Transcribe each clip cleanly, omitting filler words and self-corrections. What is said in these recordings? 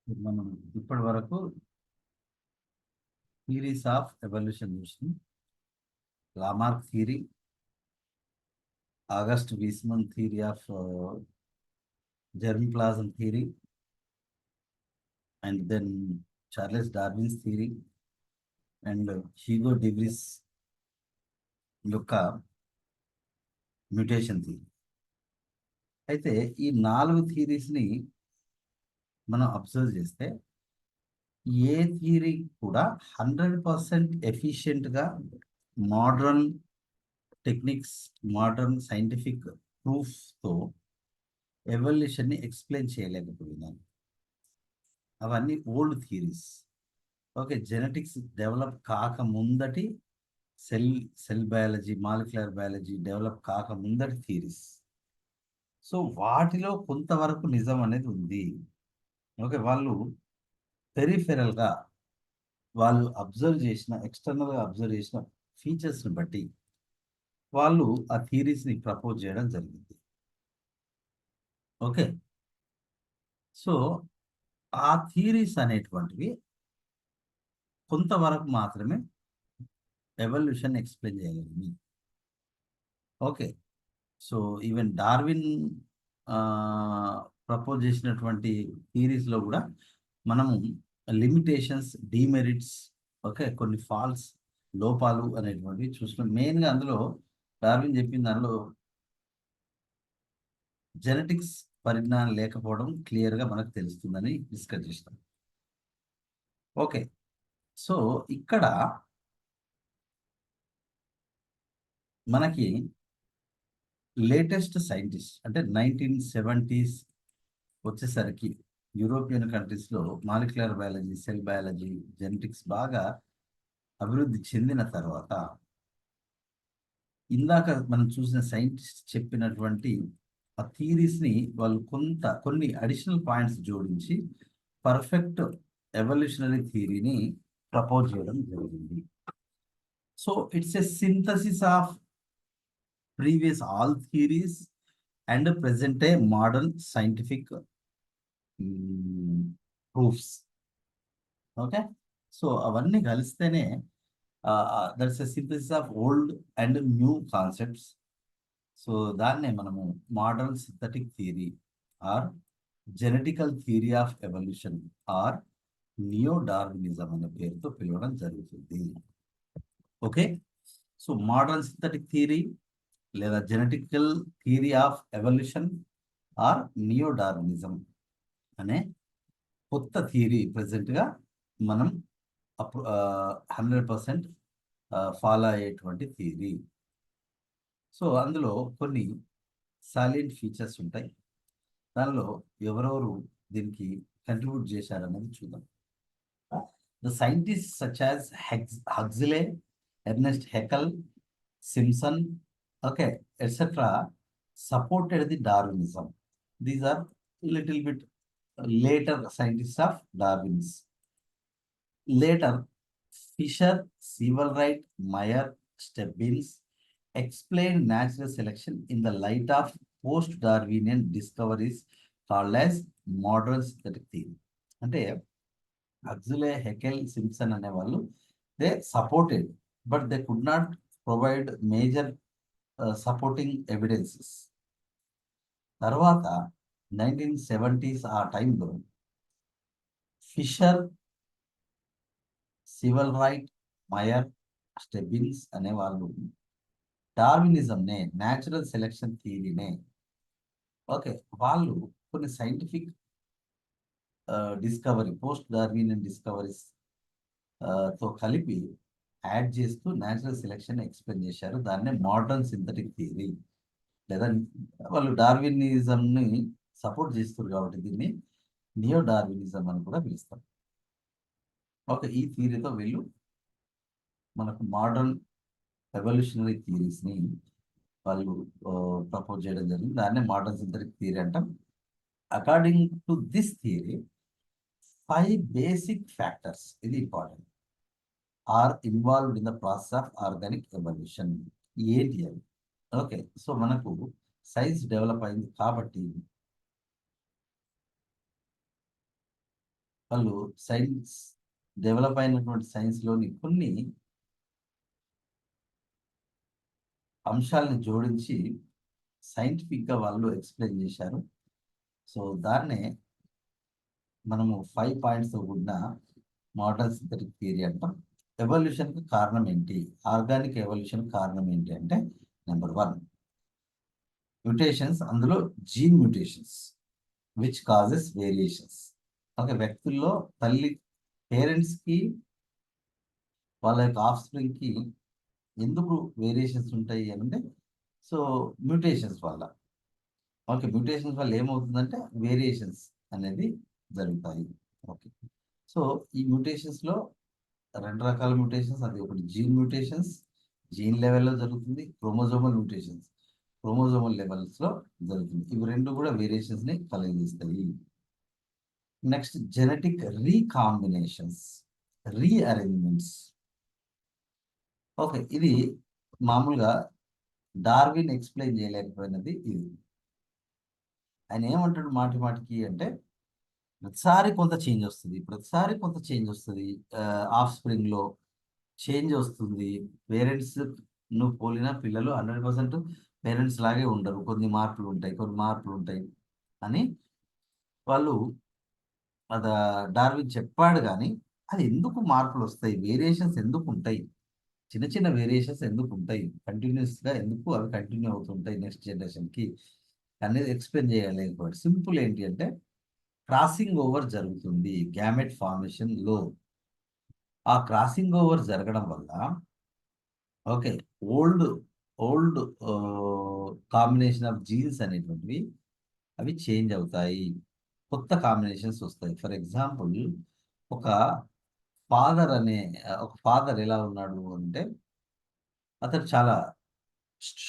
మనం ఇప్పటి వరకు థియరీస్ ఆఫ్ ఎవల్యూషన్ చూసినాం. Lamarck theory, August Weismann theory of germ theory, and then Charles Darwin's theory and Hugo de Vries యొక్క mutation theory. అయితే ఈ 4 థియరీస్ని మనం అబ్జర్వ్ చేస్తే ఏ థియరీ కూడా 100% ఎఫిషియెంట్గా మోడర్న్ టెక్నిక్స్, మోడర్న్ సైంటిఫిక్ ప్రూఫ్తో ఎవల్యూషన్ని ఎక్స్ప్లెయిన్ చేయలేకపోయినాను. అవన్నీ old theories. Okay, genetics develop కాక ముందటి cell biology, molecular biology develop కాక ముందటి థియరీస్. సో వాటిలో కొంతవరకు నిజం అనేది ఉంది. ఓకే, వాళ్ళు పెరిఫెరల్గా వాళ్ళు ఎక్స్టర్నల్గా అబ్జర్వ్ చేసిన ఫీచర్స్ని బట్టి వాళ్ళు ఆ థియరీస్ని ప్రపోజ్ చేయడం జరిగింది. ఓకే, సో ఆ థియరీస్ అనేటువంటివి కొంతవరకు మాత్రమే ఎవల్యూషన్ ఎక్స్ప్లెయిన్ చేయగలిగింది. Okay, so even Darwin propose చేసినటువంటి థియరీస్లో కూడా మనము లిమిటేషన్స్, డిమెరిట్స్, ఓకే, కొన్ని ఫాల్స్, లోపాలు అనేటువంటివి చూస్తున్నాం. మెయిన్గా అందులో డార్విన్ చెప్పిన దానిలో జెనెటిక్స్ పరిజ్ఞానం లేకపోవడం క్లియర్గా మనకు తెలుస్తుందని డిస్కస్ చేస్తాం. ఓకే, సో ఇక్కడ మనకి లేటెస్ట్ సైంటిస్ట్ అంటే 1970s వచ్చేసరికి యూరోపియన్ కంట్రీస్లో molecular biology, cell biology, genetics బాగా అభివృద్ధి చెందిన తర్వాత ఇందాక మనం చూసిన సైంటిస్ట్ చెప్పినటువంటి ఆ థియరీస్ని వాళ్ళు కొన్ని అడిషనల్ పాయింట్స్ జోడించి పర్ఫెక్ట్ ఎవల్యూషనరీ థియరీని ప్రపోజ్ చేయడం జరిగింది. So it's a synthesis of previous all theories and present a modern scientific proofs. Okay, so అవన్నీ కలిస్తేనే that's a synthesis of old and new concepts. So దాన్నే మనము modern synthetic theory or genetical theory of evolution or neo Darwinism అనే పేరుతో పిలవడం జరుగుతుంది. Okay, so modern synthetic theory లేదా genetical theory of evolution or neo Darwinism అనే కొత్త theory ప్రజెంట్గా మనం 100% ఫాలో అయ్యేటువంటి థియరీ. సో అందులో కొన్ని సాలిడ్ ఫీచర్స్ ఉంటాయి. దానిలో ఎవరెవరు దీనికి కంట్రిబ్యూట్ చేశారనేది చూద్దాం. The scientist such as Huxley, Ernest Haeckel, Simpson, okay, etc. supported the Darwinism. These are little bit later scientists of Darwin's. Later, Fisher, Sievelwright, Meyer, Stebbins explained natural selection in the light of post-Darwinian discoveries called as modern synthetic theory. అంటే హక్స్లే, Haeckel, Simpson అనే వాళ్ళు they supported but they could not provide major supporting evidences. తర్వాత 1970s ఆ టైంలో fissure, సివెల్రైట్, మయర్, స్టెబిన్స్ అనే వాళ్ళు డార్వినిజంనే, natural selection థియరీనే, okay, వాళ్ళు కొన్ని scientific discovery, post Darwinian discoveries తో కలిపి యాడ్ చేస్తూ న్యాచురల్ సెలెక్షన్ ఎక్స్ప్లెయిన్ చేశారు. దాన్నే మోడర్న్ సింథటిక్ థియరీ లేదా వాళ్ళు డార్వినిజంని సపోర్ట్ చేస్తారు కాబట్టి దీన్ని నియో డార్వినిజం అని కూడా పిలుస్తారు. ఓకే, ఈ థియరీతో వీళ్ళు మనకు మోడర్న్ ఎవల్యూషనరీ థియరీస్ని వాళ్ళు ప్రపోజ్ చేయడం జరిగింది. దాన్నే మోడర్న్ సింథటిక్ థియరీ అంటాం. According to this theory 5 basic factors, ఇది important, are involved in the process of organic evolution. ఏంటి అవి? ఓకే, సో మనకు సైన్స్ డెవలప్ అయింది కాబట్టి వాళ్ళు సైన్స్ డెవలప్ అయినటువంటి సైన్స్లోని కొన్ని అంశాలను జోడించి సైంటిఫిక్గా వాళ్ళు ఎక్స్ప్లెయిన్ చేశారు. సో దాన్నే మనము 5 పాయింట్స్తో కూడిన మోడర్న్ సింథటిక్ థియరీ అంటాం. ఎవల్యూషన్కి కారణం ఏంటి, ఆర్గానిక్ ఎవల్యూషన్ కారణం ఏంటి అంటే నెంబర్ 1 మ్యూటేషన్స్, అందులో gene mutations which causes variations. ఒక వ్యక్తుల్లో పేరెంట్స్కి వాళ్ళ యొక్క ఆఫ్స్ప్రింగ్కి ఎందుకు వేరియేషన్స్ ఉంటాయి అంటే సో మ్యూటేషన్స్ వల్ల. ఓకే, మ్యూటేషన్స్ వల్ల ఏమవుతుందంటే వేరియేషన్స్ అనేది జరుగుతాయి. ఓకే, సో ఈ మ్యూటేషన్స్లో 2 రకాల మ్యూటేషన్స్. అది ఒకటి జీన్ మ్యూటేషన్స్, జీన్ లెవెల్లో జరుగుతుంది. క్రోమోజోమల్ మ్యూటేషన్స్, క్రోమోజోమల్ లెవెల్స్లో జరుగుతుంది. ఇవి రెండు కూడా వేరియేషన్స్ని కలిగిస్తాయి. Next genetic recombinations, rearrangements. Okay, ఇది మామూలుగా డార్విన్ ఎక్స్ప్లెయిన్ చేయలేకపోయినది. ఇది ఆయన ఏమంటాడు మాటి మాటికి అంటే ప్రతిసారి కొంత చేంజ్ వస్తుంది, ప్రతిసారి కొంత చేంజ్ వస్తుంది, ఆఫ్ స్ప్రింగ్లో చేంజ్ వస్తుంది. పేరెంట్స్ నువ్వు పోలిన పిల్లలు 100% పేరెంట్స్ లాగే ఉండరు, కొన్ని మార్పులు ఉంటాయి, కొన్ని మార్పులు ఉంటాయి అని వాళ్ళు డార్విన్ చెప్పాడు. కానీ అది ఎందుకు మార్పులు వస్తాయి, వేరియేషన్స్ ఎందుకు ఉంటాయి, చిన్న చిన్న వేరియేషన్స్ ఎందుకు ఉంటాయి, కంటిన్యూస్గా ఎందుకు అవి కంటిన్యూ అవుతుంటాయి నెక్స్ట్ జనరేషన్కి అనేది ఎక్స్ప్లెయిన్ చేయలేకపోయాడు. సింపుల్ ఏంటి అంటే క్రాసింగ్ ఓవర్ జరుగుతుంది గ్యామెట్ ఫార్మేషన్లో. ఆ క్రాసింగ్ ఓవర్ జరగడం వల్ల okay old old combination of jeans అనేటువంటివి అవి చేంజ్ అవుతాయి, కొత్త కాంబినేషన్స్ వస్తాయి. ఫర్ ఎగ్జాంపుల్ ఒక ఒక ఫాదర్ ఎలా ఉన్నాడు అంటే అతను చాలా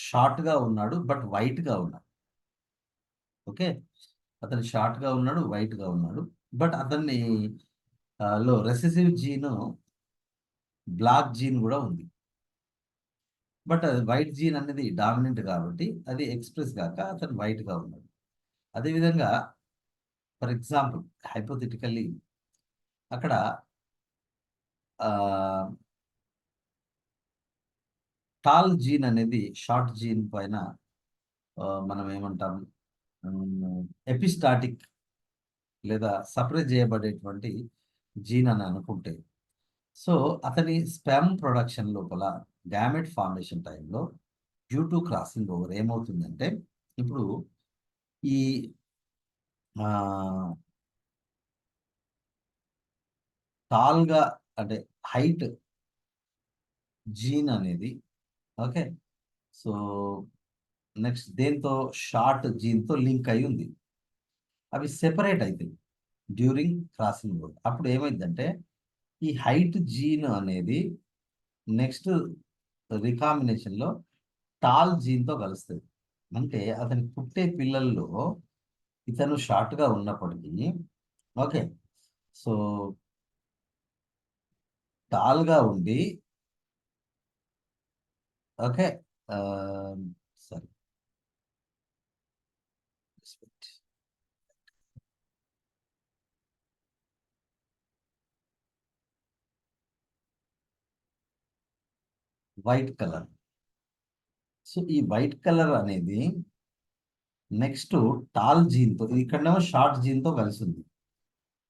షార్ట్గా ఉన్నాడు బట్ వైట్గా ఉన్నాడు. ఓకే, అతను షార్ట్గా ఉన్నాడు, వైట్గా ఉన్నాడు, బట్ అతన్ని లో రెసెసివ్ జీన్, బ్లాక్ జీన్ కూడా ఉంది. బట్ అది వైట్ జీన్ అనేది డామినెంట్ కాబట్టి అది ఎక్స్ప్రెస్ కాక అతను వైట్గా ఉన్నాడు. అదేవిధంగా ఫర్ ఎగ్జాంపుల్ హైపోథెటికల్లీ అక్కడ టాల్ జీన్ అనేది షార్ట్ జీన్ పైన మనం ఏమంటాం ఎపిస్టాటిక్ లేదా సపరేట్ చేయబడేటువంటి జీన్ అని అనుకుంటే, సో అతని స్పెర్మ్ ప్రొడక్షన్ లోపల గ్యామెట్ ఫార్మేషన్ టైంలో డ్యూ టు క్రాసింగ్ ఓవర్ ఏమవుతుందంటే ఇప్పుడు ఈ టాల్గా అంటే హైట్ జీన్ అనేది ఓకే, సో నెక్స్ట్ దేంతో షార్ట్ జీన్తో లింక్ అయి ఉంది. అవి సెపరేట్ అవుతాయి డ్యూరింగ్ క్రాసింగ్ ఓవర్. అప్పుడు ఏమైందంటే ఈ హైట్ జీన్ అనేది నెక్స్ట్ రికాంబినేషన్లో టాల్ జీన్తో కలుస్తుంది. అంటే అతనికి పుట్టే పిల్లల్లో ఇతను షార్ట్గా ఉన్నప్పటికీ ఓకే, సో టాల్గా ఉండి ఓకే సరే వైట్ కలర్. సో ఈ వైట్ కలర్ అనేది నెక్స్ట్ టాల్ జీన్తో, ఇక్కడనేమో షార్ట్ జీన్తో కలిసి ఉంది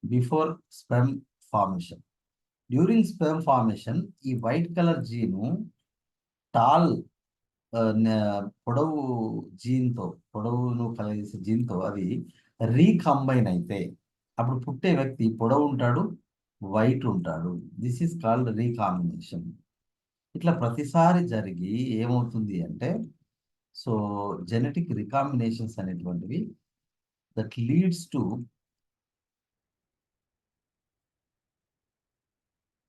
before sperm formation. During sperm formation ఈ వైట్ కలర్ జీను టాల్ పొడవు జీన్తో, పొడవును కలిసే జీన్తో అది రీకంబైన్ అయితే అప్పుడు పుట్టే వ్యక్తి పొడవు ఉంటాడు, వైట్ ఉంటాడు. This is called recombination. ఇట్లా ప్రతిసారి జరిగి ఏమవుతుంది అంటే సో జెనెటిక్ రికాంబినేషన్స్ అనేటువంటివి that leads to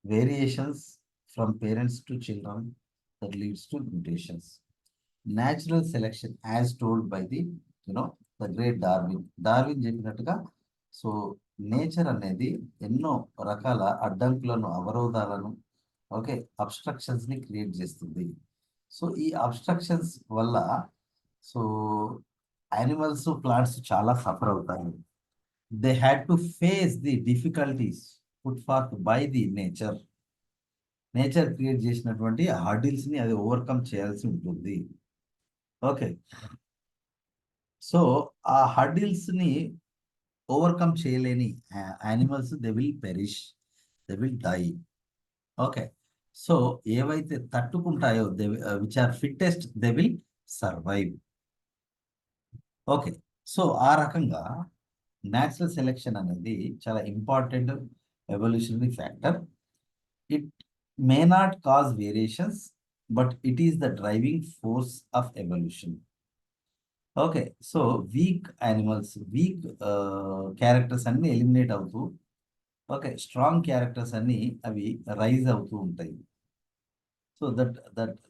variations from parents to children that leads to mutations. Natural selection as told by the the great Darwin చెప్పినట్టుగా సో నేచర్ అనేది ఎన్నో రకాల అడ్డంకులను, అవరోధాలను ఓకే అబ్స్ట్రక్షన్స్ని క్రియేట్ చేస్తుంది. సో ఈ అబ్స్ట్రక్షన్స్ వల్ల సో యానిమల్స్, ప్లాంట్స్ చాలా సఫర్ అవుతాయి. they had to face the difficulties put forth by the nature. Nature create చేసినటువంటి హర్డిల్స్ ని అది ఓవర్కమ్ చేయాల్సి ఉంటుంది. ఓకే, సో ఆ హర్డిల్స్ ని ఓవర్కమ్ చేయలేని animals they will perish, they will die. Okay, so ఏవైతే తట్టుకుంటాయో they which are fittest they will survive. Okay, so ఆ రకంగా న్యాచురల్ సెలెక్షన్ అనేది చాలా important evolutionary factor. It may not cause variations, but it is the driving force of evolution. Okay, so weak animals, weak characters అన్ని eliminate అవుతూ, okay, strong characters అన్ని అవి rise అవుతూ ఉంటాయి. So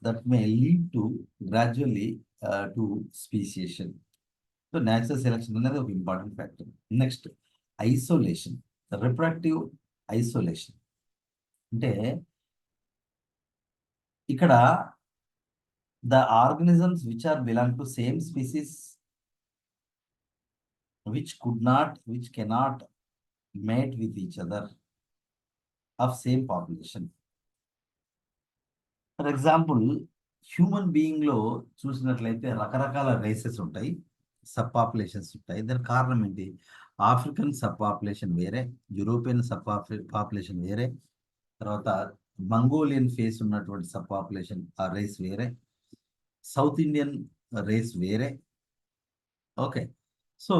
that may lead to gradually to speciation. So natural selection అనేది ఒక important factor. Next, isolation, reproductive isolation అంటే ఇక్కడ the organisms which are belong to same species which cannot mate with each other of same population. For example, human being లో చూసినట్లయితే రకరకాల races ఉంటాయి, sub populations ఉంటాయి. దానికి కారణం ఏంటి? ఆఫ్రికన్ సబ్ పాపులేషన్ వేరే, యూరోపియన్ సబ్ పాపులేషన్ వేరే, తర్వాత మంగోలియన్ ఫేస్ ఉన్నటువంటి సబ్ పాపులేషన్ ఆ రేస్ వేరే, సౌత్ ఇండియన్ రేస్ వేరే. ఓకే, సో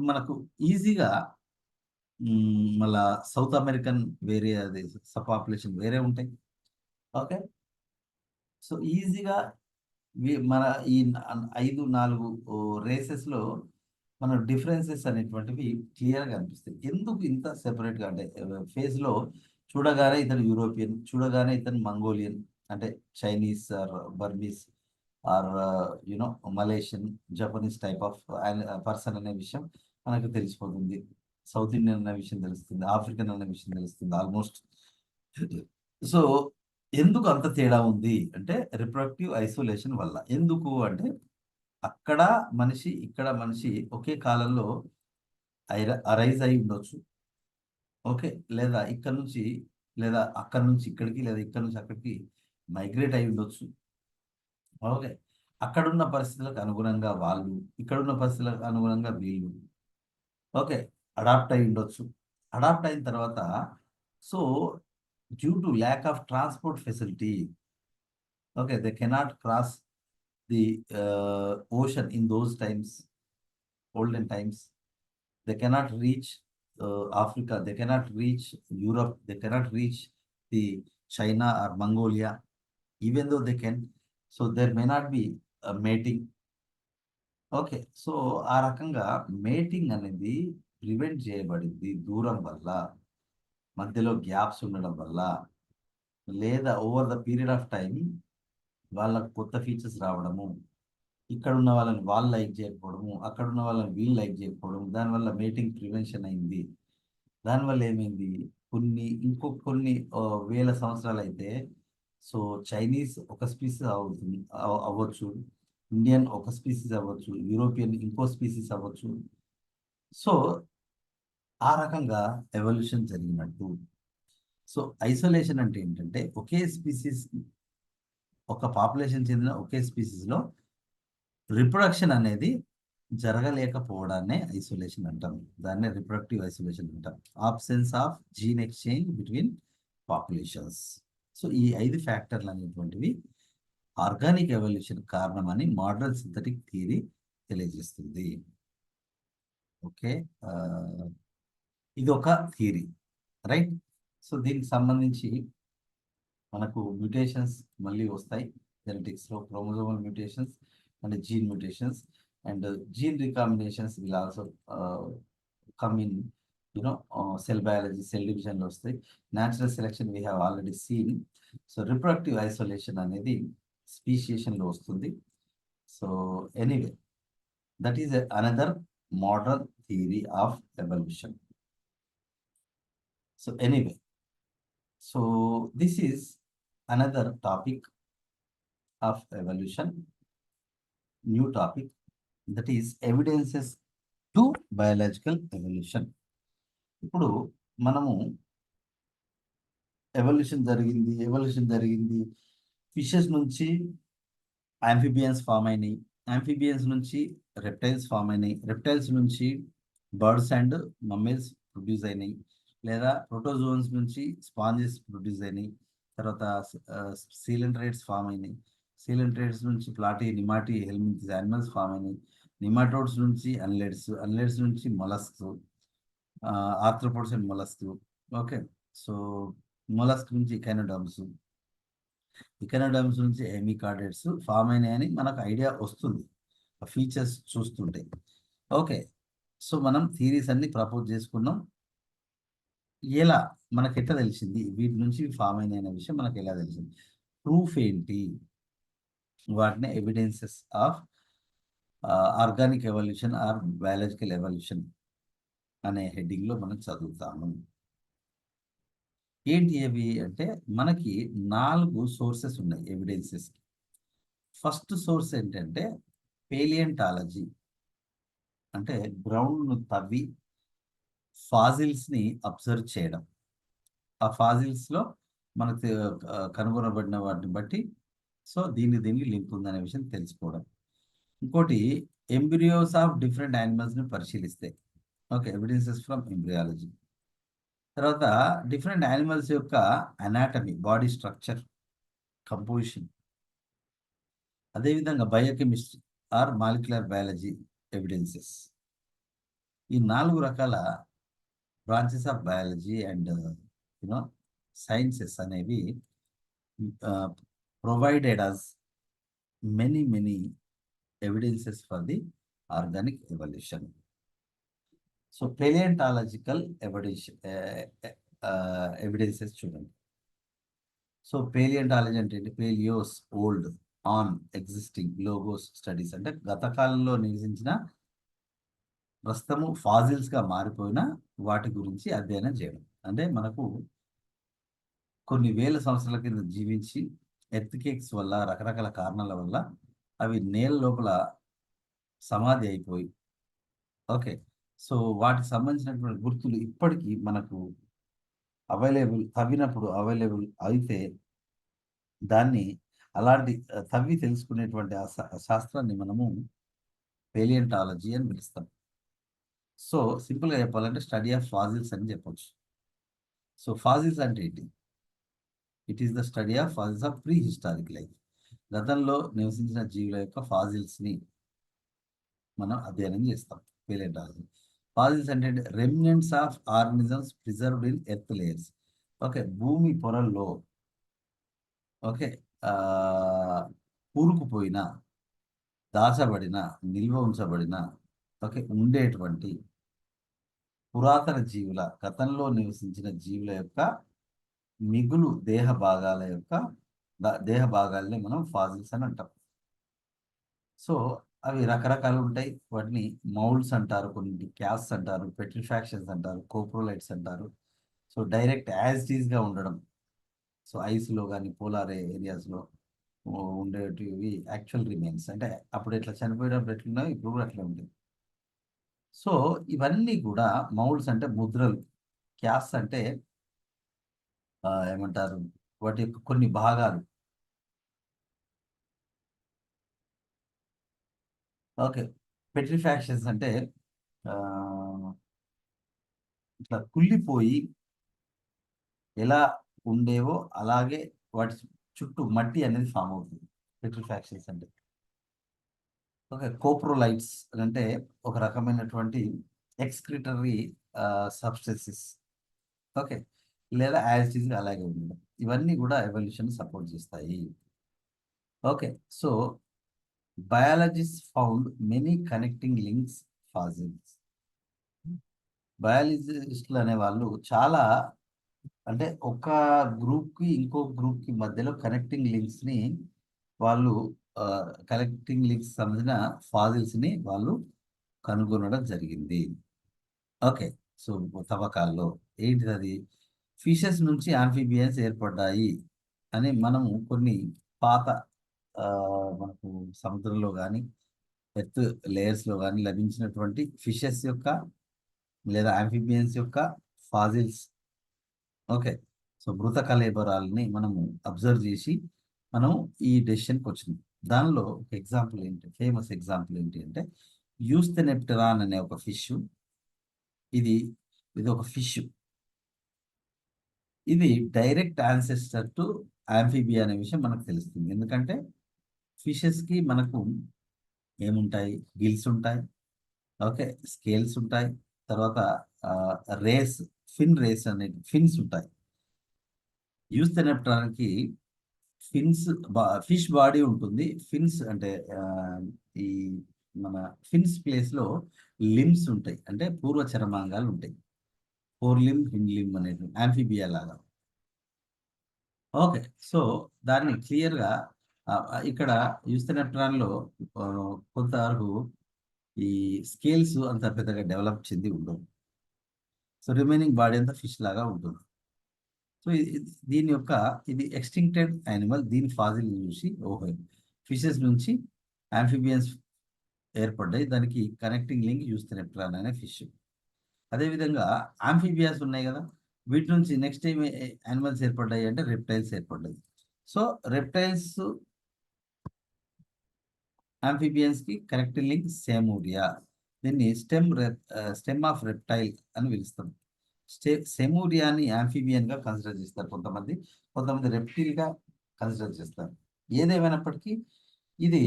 మనకు ఈజీగా మళ్ళా సౌత్ అమెరికన్ వేరే, అది సబ్ పాపులేషన్ వేరే ఉంటాయి. ఓకే, సో ఈజీగా మన ఈ 4 రేసెస్లో మన డిఫరెన్సెస్ అనేటువంటివి క్లియర్గా కనిపిస్తాయి. ఎందుకు ఇంత సెపరేట్గా అంటే ఫేజ్లో చూడగానే ఇతను యూరోపియన్, చూడగానే ఇతను మంగోలియన్ అంటే Chinese or Burmese or you know Malaysian, Japanese type of person అనే విషయం మనకు తెలిసిపోతుంది. సౌత్ ఇండియన్ అనే విషయం తెలుస్తుంది, ఆఫ్రికన్ అనే విషయం తెలుస్తుంది ఆల్మోస్ట్. సో ఎందుకు అంత తేడా ఉంది అంటే రిప్రొడక్టివ్ ఐసోలేషన్ వల్ల. ఎందుకు అంటే అక్కడ మనిషి, ఇక్కడ మనిషి ఒకే కాలంలో అరైజ్ అయి ఉండొచ్చు. ఓకే, లేదా ఇక్కడ నుంచి, లేదా అక్కడ నుంచి ఇక్కడికి, లేదా ఇక్కడ నుంచి అక్కడికి మైగ్రేట్ అయి ఉండొచ్చు. ఓకే, అక్కడున్న పరిస్థితులకు అనుగుణంగా వాళ్ళు, ఇక్కడున్న పరిస్థితులకు అనుగుణంగా వీళ్ళు, ఓకే, అడాప్ట్ అయి ఉండొచ్చు. అడాప్ట్ అయిన తర్వాత so due to lack of transport facility, okay, they cannot cross the ocean in those times, olden times. They cannot reach Africa, they cannot reach Europe, they cannot reach the China or Mongolia, even though they can. So there may not be mating. Okay, so ఆ రకంగా mating అనేది prevent చేయబడింది దూరం వల్ల, మధ్యలో gaps ఉండడం వల్ల, లేదా over the period of time వాళ్ళకు కొత్త ఫీచర్స్ రావడము, ఇక్కడ ఉన్న వాళ్ళని వాళ్ళు లైక్ చేయకపోవడము, అక్కడ ఉన్న వాళ్ళని వీళ్ళు లైక్ చేయకపోవడం, దానివల్ల మేటింగ్ ప్రివెన్షన్ అయింది. దానివల్ల ఏమైంది, కొన్ని వేల సంవత్సరాలు అయితే సో చైనీస్ ఒక స్పీసీస్ అవ్వచ్చు, ఇండియన్ ఒక స్పీసీస్ అవ్వచ్చు, యూరోపియన్ ఇంకో స్పీసీస్ అవ్వచ్చు. సో ఆ రకంగా ఎవల్యూషన్ జరిగినట్టు. సో ఐసోలేషన్ అంటే ఏంటంటే ఒకే స్పీసీస్, ఒక పాపులేషన్ చెందిన ఒకే స్పీసీస్లో రిప్రొడక్షన్ అనేది జరగలేకపోవడాన్నే ఐసోలేషన్ అంటాం. దాన్నే రిప్రొడక్టివ్ ఐసోలేషన్ అంటాం. Absence of gene exchange between populations. So ఈ 5 ఫ్యాక్టర్లు అనేటువంటివి ఆర్గానిక్ ఎవల్యూషన్ కారణమని మోడరన్ సింథటిక్ థియరీ తెలియజేస్తుంది. ఓకే, ఇది ఒక థియరీ, రైట్? సో దీనికి సంబంధించి మనకు మ్యూటేషన్స్ మళ్ళీ వస్తాయి జెనెటిక్స్లో, chromosomal mutations and gene mutations and gene recombinations will also come in cell biology, cell division లో వస్తాయి. Natural selection we have already seen. So reproductive isolation అనేది స్పీషియేషన్ లో వస్తుంది. So anyway, that is another modern theory of evolution. So anyway, so this is another topic of evolution, new topic, that is evidences to biological evolution. ఇప్పుడు మనము evolution జరిగింది fishes నుంచి amphibians form అయినాయి, amphibians నుంచి reptiles form అయినాయి, reptiles నుంచి birds and మమ్మీల్స్ produce అయినాయి, లేదా ప్రోటోజోన్స్ నుంచి స్పాంజెస్ ప్రొడ్యూస్ అయినాయి, తర్వాత సీలెంట్రేట్స్ ఫామ్ అయినాయి, సీలెంట్రేట్స్ నుంచి ప్లాటీ నిమాటీ హెల్మింథిస్ యానిమల్స్ ఫామ్ అయినాయి, నిమాటోడ్స్ నుంచి అన్లెట్స్ నుంచి molluscs, arthropods and mollusc. Okay, so mollusc నుంచి ఇకనోడమ్స్ నుంచి హెమికార్డేట్స్ ఫామ్ అయినాయని మనకు ఐడియా వస్తుంది ఫీచర్స్ చూస్తుంటే. ఓకే, సో మనం థీరీస్ అన్ని ప్రపోజ్ చేసుకున్నాం. ఎలా మనకు ఎట్లా తెలిసింది వీటి నుంచి ఫామ్ అయినాయి అనే విషయం మనకు ఎలా తెలిసింది? ప్రూఫ్ ఏంటి? వాటిని evidences of organic evolution or biological evolution అనే హెడ్డింగ్లో మనం చదువుతాము. ఏంటి అవి అంటే మనకి 4 సోర్సెస్ ఉన్నాయి ఎవిడెన్సెస్. ఫస్ట్ సోర్స్ ఏంటంటే పేలియంటాలజీ, అంటే గ్రౌండ్ను తవ్వి ఫాజిల్స్ని అబ్జర్వ్ చేయడం. ఆ ఫాజిల్స్లో మనకు కనుగొనబడిన వాటిని బట్టి సో దీనికి లింక్ ఉందనే విషయం తెలుసుకోవడం. ఇంకోటి ఎంబ్రియోస్ ఆఫ్ డిఫరెంట్ యానిమల్స్ని పరిశీలిస్తే, ఓకే, ఎవిడెన్సెస్ ఫ్రమ్ ఎంబ్రియాలజీ. తర్వాత డిఫరెంట్ యానిమల్స్ యొక్క అనాటమీ, బాడీ స్ట్రక్చర్, కంపోజిషన్, అదేవిధంగా biochemistry or molecular biology evidences. ఈ 4 రకాల branches of biology and you know sciences అనేవి provided us many evidences for the organic evolution. So paleontological evidences చూడండి. So paleontology అంటే ఏంటి? Paleos old, on existing, logos studies అంటే గత కాలంలో నివసించిన ప్రస్తుతము ఫాజిల్స్గా మారిపోయిన వాటి గురించి అధ్యయనం చేయడం. అంటే మనకు కొన్ని వేల సంవత్సరాల కింద జీవించి ఎర్త్‌క్వేక్స్ వల్ల రకరకాల కారణాల వల్ల అవి నేల లోపల సమాధి అయిపోయి, ఓకే, సో వాటికి సంబంధించినటువంటి గుర్తులు ఇప్పటికీ మనకు తవ్వినప్పుడు అవైలబుల్ అయితే దాన్ని అలాంటి తవ్వి తెలుసుకునేటువంటి ఆ శాస్త్రాన్ని మనము పేలియంటాలజీ అని పిలుస్తాం. సో సింపుల్గా చెప్పాలంటే స్టడీ ఆఫ్ ఫాజిల్స్ అని చెప్పొచ్చు. సో ఫాజిల్స్ అంటే ఏంటి? It is the study of fossils of pre historic life. గతంలో నివసించిన జీవుల యొక్క ఫాజిల్స్ని మనం అధ్యయనం చేస్తాం పేలియంటాలజీ. ఫాజిల్స్ అంటే remnants of organisms preserved in earth layers. Okay, భూమి పొరల్లో, ఓకే, కూరుకుపోయిన, దాచబడిన, నిల్వ ఉంచబడిన, ఓకే, ఉండేటువంటి పురాతన జీవుల, గతంలో నివసించిన జీవుల యొక్క మిగులు దేహ భాగాలని మనం ఫాజిల్స్ అని అంటాం. సో అవి రకరకాలు ఉంటాయి. వాటిని మౌల్డ్స్ అంటారు, కొన్ని క్యాస్ట్ అంటారు, పెట్రిఫాక్షన్స్ అంటారు, కోప్రోలైట్స్ అంటారు. సో డైరెక్ట్ యాజ్ ఇట్ ఈస్గా ఉండడం. సో ఐస్లో కానీ పోలార్ ఏరియాస్లో ఉండేటివి యాక్చువల్ రిమైన్స్, అంటే అప్పుడు ఎట్లా చనిపోయేటప్పుడు ఎట్లున్నాయో ఇప్పుడు కూడా అట్లా ఉంటుంది. సో ఇవన్నీ కూడా మౌల్డ్స్ అంటే ముద్రలు, క్యాస్ట్ అంటే ఏమంటారు వాటి యొక్క కొన్ని భాగాలు. ఓకే, పెట్రిఫాక్షన్స్ అంటే ఇట్లా కుళ్ళిపోయి ఎలా ఉండేవో అలాగే వాటి చుట్టూ మట్టి అనేది ఫామ్ అవుతుంది పెట్రిఫాక్షన్స్ అంటే. ఓకే, కోప్రోలైట్స్ అంటే ఒక రకమైనటువంటి ఎక్స్క్రిటరీ సబ్స్టెన్సెస్, ఓకే, లేదా యాసిడ్స్ అలాగే ఉండడం. ఇవన్నీ కూడా ఎవల్యూషన్ సపోర్ట్ చేస్తాయి. Okay, so biologist found many connecting links fossils. బయాలజిస్టులు అనే వాళ్ళు చాలా, అంటే ఒక గ్రూప్కి ఇంకో గ్రూప్కి మధ్యలో కనెక్టింగ్ లింక్స్ని వాళ్ళు కనెక్టింగ్ లింక్స్ సంబంధించిన ఫాజిల్స్ని వాళ్ళు కనుగొనడం జరిగింది. ఓకే, సో తవ్వకాల్లో ఏంటిది? అది ఫిషెస్ నుంచి ఆంఫిబియన్స్ ఏర్పడ్డాయి అని మనము కొన్ని పాత మనకు సముద్రంలో కానీ ఎర్త్ లేయర్స్లో కానీ లభించినటువంటి ఫిషెస్ యొక్క లేదా ఆంఫిబియన్స్ యొక్క ఫాజిల్స్. ఓకే, సో మృత కళేబరాలని మనము అబ్జర్వ్ చేసి మనం ఈ డెసిషన్కి వచ్చినాం. దానిలో ఒక ఎగ్జాంపుల్ ఏంటి, ఫేమస్ ఎగ్జాంపుల్ ఏంటి అంటే యూస్థెనెప్టెరాన్ అనే ఒక ఫిష్. ఇది ఇది ఒక ఫిష్. ఇది డైరెక్ట్ యాన్సెస్టర్ టు ఆంఫిబియా అనే విషయం మనకు తెలుస్తుంది. ఎందుకంటే ఫిషెస్కి మనకు ఏముంటాయి, గిల్స్ ఉంటాయి, ఓకే, స్కేల్స్ ఉంటాయి, తర్వాత రేస్, రేస్ అనే ఫిన్స్ ఉంటాయి. యూస్థెనెప్టెరాన్కి ఫిష్ బాడీ ఉంటుంది. ఫిన్స్ అంటే ఈ మన ఫిన్స్ ప్లేస్లో లిమ్స్ ఉంటాయి, అంటే పూర్వ చరమాంగాలు ఉంటాయి. ఫోర్ లిమ్, హిండ్ లిమ్ అనేది ఆంఫిబియా లాగా. ఓకే, సో దాన్ని క్లియర్గా ఇక్కడ యూస్థెనెప్టెరాన్లో కొంతవరకు ఈ స్కేల్స్ అంత పెద్దగా డెవలప్ చెంది ఉండవు. సో రిమైనింగ్ బాడీ అంతా ఫిష్ లాగా ఉంటుంది. సో దీని యొక్క ఇది ఎక్స్టింక్టెడ్ యానిమల్. దీని ఫాజిల్ చూసి ఓహో, ఫిషెస్ నుంచి ఆంఫిబియన్స్ ఏర్పడ్డాయి, దానికి కనెక్టింగ్ లింక్ యూస్థెనెప్టెరాన్ అనే ఫిష్. అదేవిధంగా ఆంఫిబియాస్ ఉన్నాయి కదా, వీటి నుంచి నెక్స్ట్ ఏం యానిమల్స్ ఏర్పడ్డాయి అంటే రెప్టైల్స్ ఏర్పడ్డాయి. సో రెప్టైల్స్ ఆంఫిబియన్స్కి కనెక్టింగ్ లింక్ సెమూరియా. దీన్ని స్టెమ్ ఆఫ్ రెప్టైల్ అని పిలుస్తాం. సెమూరియాని యాంఫిబియన్గా కన్సిడర్ చేస్తారు కొంతమంది, కొంతమంది రెప్టిల్గా కన్సిడర్ చేస్తారు. ఏదేమైనప్పటికీ ఇది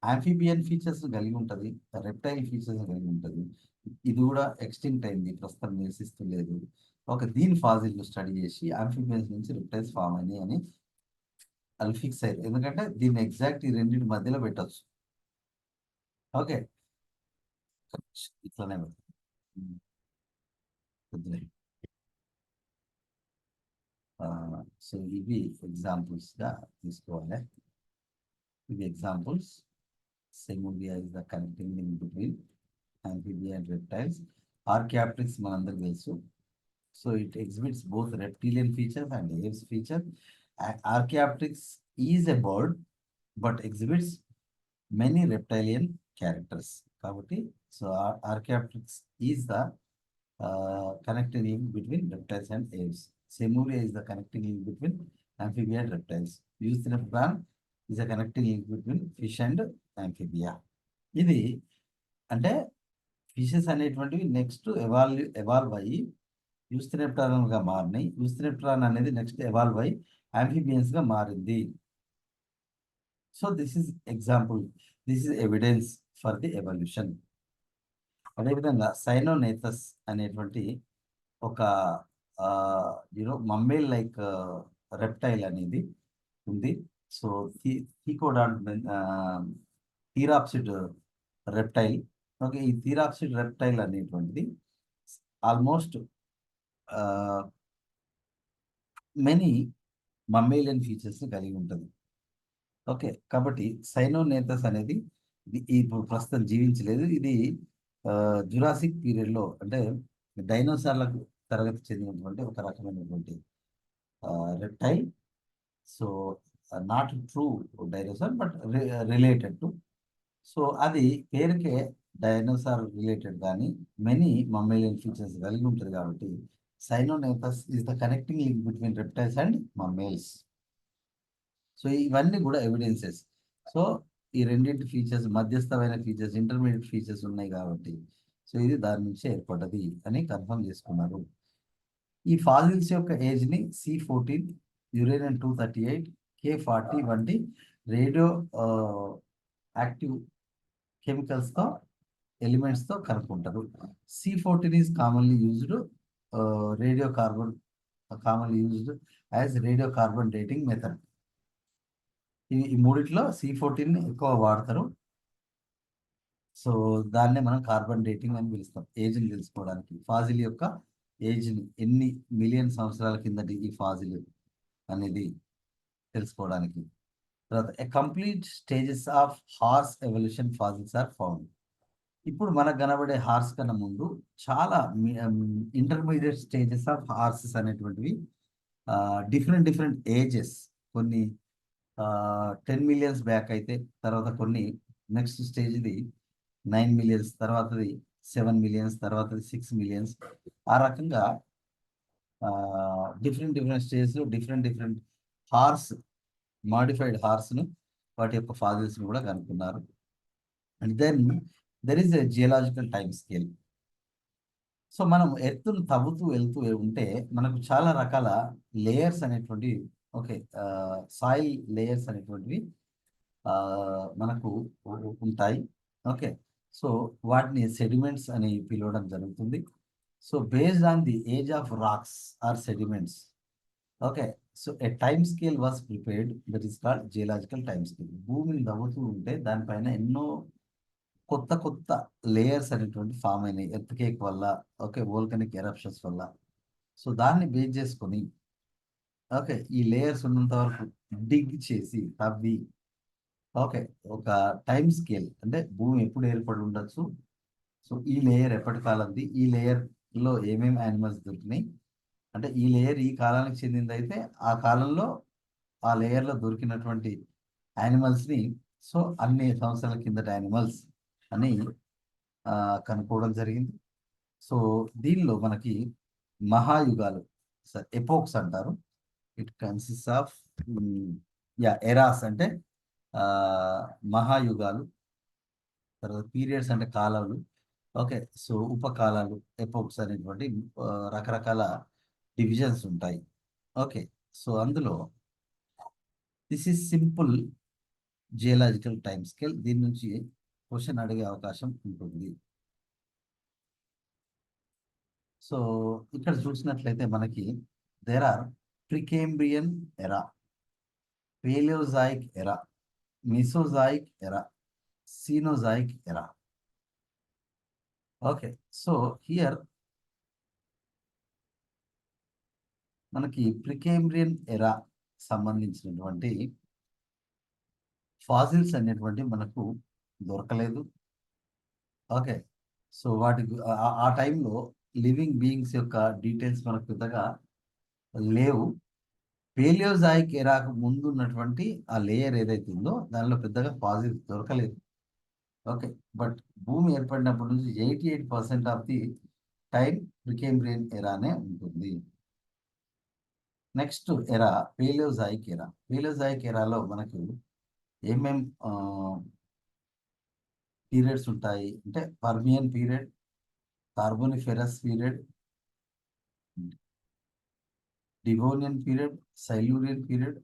యాంఫిబియన్ ఫీచర్స్ కలిగి ఉంటుంది, రెప్టైల్ ఫీచర్స్ కలిగి ఉంటుంది. ఇది కూడా ఎక్స్టింక్ట్ అయింది, ప్రస్తుతం నివసిస్తూ లేదు. ఒక దీని ఫాజిల్ స్టడీ చేసి యాంఫిబియన్స్ నుంచి రెప్టైల్స్ ఫామ్ అయినాయి అని వాళ్ళు ఫిక్స్ అయ్యారు. ఎందుకంటే దీన్ని ఎగ్జాక్ట్ ఈ రెండింటి మధ్యలో పెట్టచ్చు. ఓకే, ఇట్లానే సో ఇవి ఎగ్జాంపుల్స్గా తీసుకోవాలి. ఇవి examples. Seymouria is the connecting link between amphibia and reptiles. Archaeopteryx మనందరికీ తెలుసు. So it exhibits both reptilian feature and aves feature. Archaeopteryx is a bird but exhibits many reptilian characters. కాబట్టి so Archaeopteryx is the connecting link between reptiles and aves. Semuria is the connecting link between amphibia and reptiles. Eusthenopteran is a connecting link between fish and amphibia. ఇది అంటే fishes అనేటువంటివి next evolve అయ్యి యూస్థెనెప్టెరాన్గా మారినాయి. యూస్థెనెప్టెరాన్ అనేది next evolve అయ్యి ఆంఫిబియన్స్గా మారింది. So this is example, this is evidence for the evolution. అదేవిధంగా సైనోనేథస్ అనేటువంటి ఒక మమ్మేల్ లైక్ రెప్టైల్ అనేది ఉంది. So థీరాప్సిడ్ reptile. ఓకే, ఈ థీరాప్సిడ్ రెప్టైల్ అనేటువంటిది ఆల్మోస్ట్ మెనీ మమ్మేలియన్ ఫీచర్స్ కలిగి ఉంటుంది. ఓకే, కాబట్టి సైనోనేథస్ అనేది ఇప్పుడు ప్రస్తుతం జీవించలేదు. ఇది జురాసిక్ పీరియడ్లో అంటే డైనోసార్లకు తరగతి చెందినటువంటి ఒక రకమైనటువంటి reptile. So not true dinosaur but related to. So అది పేరుకే డైనోసార్ రిలేటెడ్, కానీ మెనీ మమ్మేలియన్ ఫీచర్స్ కలిగి ఉంటుంది. కాబట్టి Cynognathus is the connecting link between reptiles and mammals. So ఇవన్నీ కూడా ఎవిడెన్సెస్. సో ఈ రెండింటి ఫీచర్స్, మధ్యస్థమైన ఫీచర్స్, ఇంటర్మీడియట్ ఫీచర్స్ ఉన్నాయి కాబట్టి సో ఇది దాని నుంచి ఏర్పడ్డది అని కన్ఫర్మ్ చేసుకున్నారు. ఈ ఫాజిల్స్ యొక్క ఏజ్ని C14, యురేనియం 238, K40 వంటి రేడియో యాక్టివ్ కెమికల్స్తో ఎలిమెంట్స్తో కనుక్కుంటారు. C14 is commonly used as radio carbon dating method. ఈ మూడిట్లో C14ని ఎక్కువ వాడతారు. సో దాన్నే మనం కార్బన్ డేటింగ్ అని పిలుస్తాం, ఏజ్ని తెలుసుకోవడానికి. ఫాజిల్ యొక్క ఏజ్ని, ఎన్ని మిలియన్ సంవత్సరాల కిందటి ఈ ఫాజిల్ అనేది తెలుసుకోవడానికి. తర్వాత a complete stages of horse evolution fossils are found. ఇప్పుడు మనకు కనబడే హార్స్ కన్నా ముందు చాలా ఇంటర్మీడియట్ స్టేజెస్ ఆఫ్ హార్సెస్ అనేటువంటివి డిఫరెంట్ ఏజెస్, కొన్ని 10 మిలియన్స్ బ్యాక్ అయితే, తర్వాత కొన్ని నెక్స్ట్ స్టేజ్ ఇది 9 మిలియన్స్, తర్వాతది 7 మిలియన్స్, తర్వాతది 6 మిలియన్స్. ఆ రకంగా డిఫరెంట్ స్టేజ్లో డిఫరెంట్ హార్స్, మాడిఫైడ్ హార్స్ను వాటి యొక్క ఫాజిల్స్ని కూడా కనుక్కున్నారు. And then there is a geological time scale. So మనం ఎత్తును తవ్వుతూ వెళ్తూ ఉంటే మనకు చాలా రకాల లేయర్స్ అనేటువంటి, ఓకే, సాయిల్ లేయర్స్ అనేటువంటివి మనకు ఉంటాయి. ఓకే, సో వాటిని సెడిమెంట్స్ అని పిలవడం జరుగుతుంది. So based on the age of rocks or sediments, okay, so a time scale was prepared, that is called geological time scale. భూమిని తవ్వుతూ ఉంటే దానిపైన ఎన్నో కొత్త లేయర్స్ అనేటువంటి ఫామ్ అయినాయి ఎర్త్‌క్వేక్ వల్ల, ఓకే, వోల్కనిక్ ఎరప్షన్స్ వల్ల. సో దాన్ని బేస్ చేసుకొని, ఓకే, ఈ లేయర్స్ ఉన్నంత వరకు డిగ్ చేసి తవ్వి, ఓకే, ఒక టైమ్ స్కేల్ అంటే భూమి ఎప్పుడు ఏర్పడి ఉండొచ్చు, సో ఈ లేయర్ ఎప్పటి కాలంది, ఈ లేయర్లో ఏమేమి యానిమల్స్ దొరికినాయి, అంటే ఈ లేయర్ ఈ కాలానికి చెందింది అయితే ఆ కాలంలో ఆ లేయర్లో దొరికినటువంటి యానిమల్స్ని, సో అన్ని సంవత్సరాల కిందట యానిమల్స్ అని కనుక్కోవడం జరిగింది. సో దీనిలో మనకి మహాయుగాలు, ఎపోక్స్ అంటారు. ఇట్ కన్సిస్ట్ ఆఫ్ ఎరాస్ అంటే మహాయుగాలు, తర్వాత పీరియడ్స్ అంటే కాలాలు, ఓకే, సో ఉపకాలాలు, ఎపోక్స్ అనేటువంటి రకరకాల డివిజన్స్ ఉంటాయి. ఓకే, సో అందులో this is simple geological time scale. దీని నుంచి క్వశ్చన్ అడిగే అవకాశం ఉంటుంది. సో ఇక్కడ చూసినట్లయితే మనకి దేర్ ఆర్ ప్రికేంబ్రియన్ ఎరా, పేలియోజాయిక్ ఎరా, మెసోజాయిక్ ఎరా, సీనోజాయిక్ ఎరా. ఓకే, సో హియర్ మనకి ప్రికేంబ్రియన్ ఎరా సంబంధించినటువంటి ఫాజిల్స్ అనేటువంటి మనకు దొరకలేదు. ఓకే, సో వాటికి ఆ టైంలో లివింగ్ బీయింగ్స్ యొక్క డీటెయిల్స్ మనకు పెద్దగా లేవు. పేలియోజాయిక్ ఎరాకు ముందు ఉన్నటువంటి ఆ లేయర్ ఏదైతే ఉందో దానిలో పెద్దగా ఫాజిల్స్ దొరకలేదు. ఓకే, బట్ భూమి ఏర్పడినప్పటి నుంచి 88% ఆఫ్ ది టైం ప్రికేంబ్రియన్ ఎరానే ఉంటుంది. నెక్స్ట్ ఎరా పేలియోజాయిక్ ఎరా. పేలియోజాయిక్ ఎరాలో మనకు ఏమేం పీరియడ్స్ ఉంటాయి అంటే Permian period, Carboniferous period, Devonian period, Silurian period,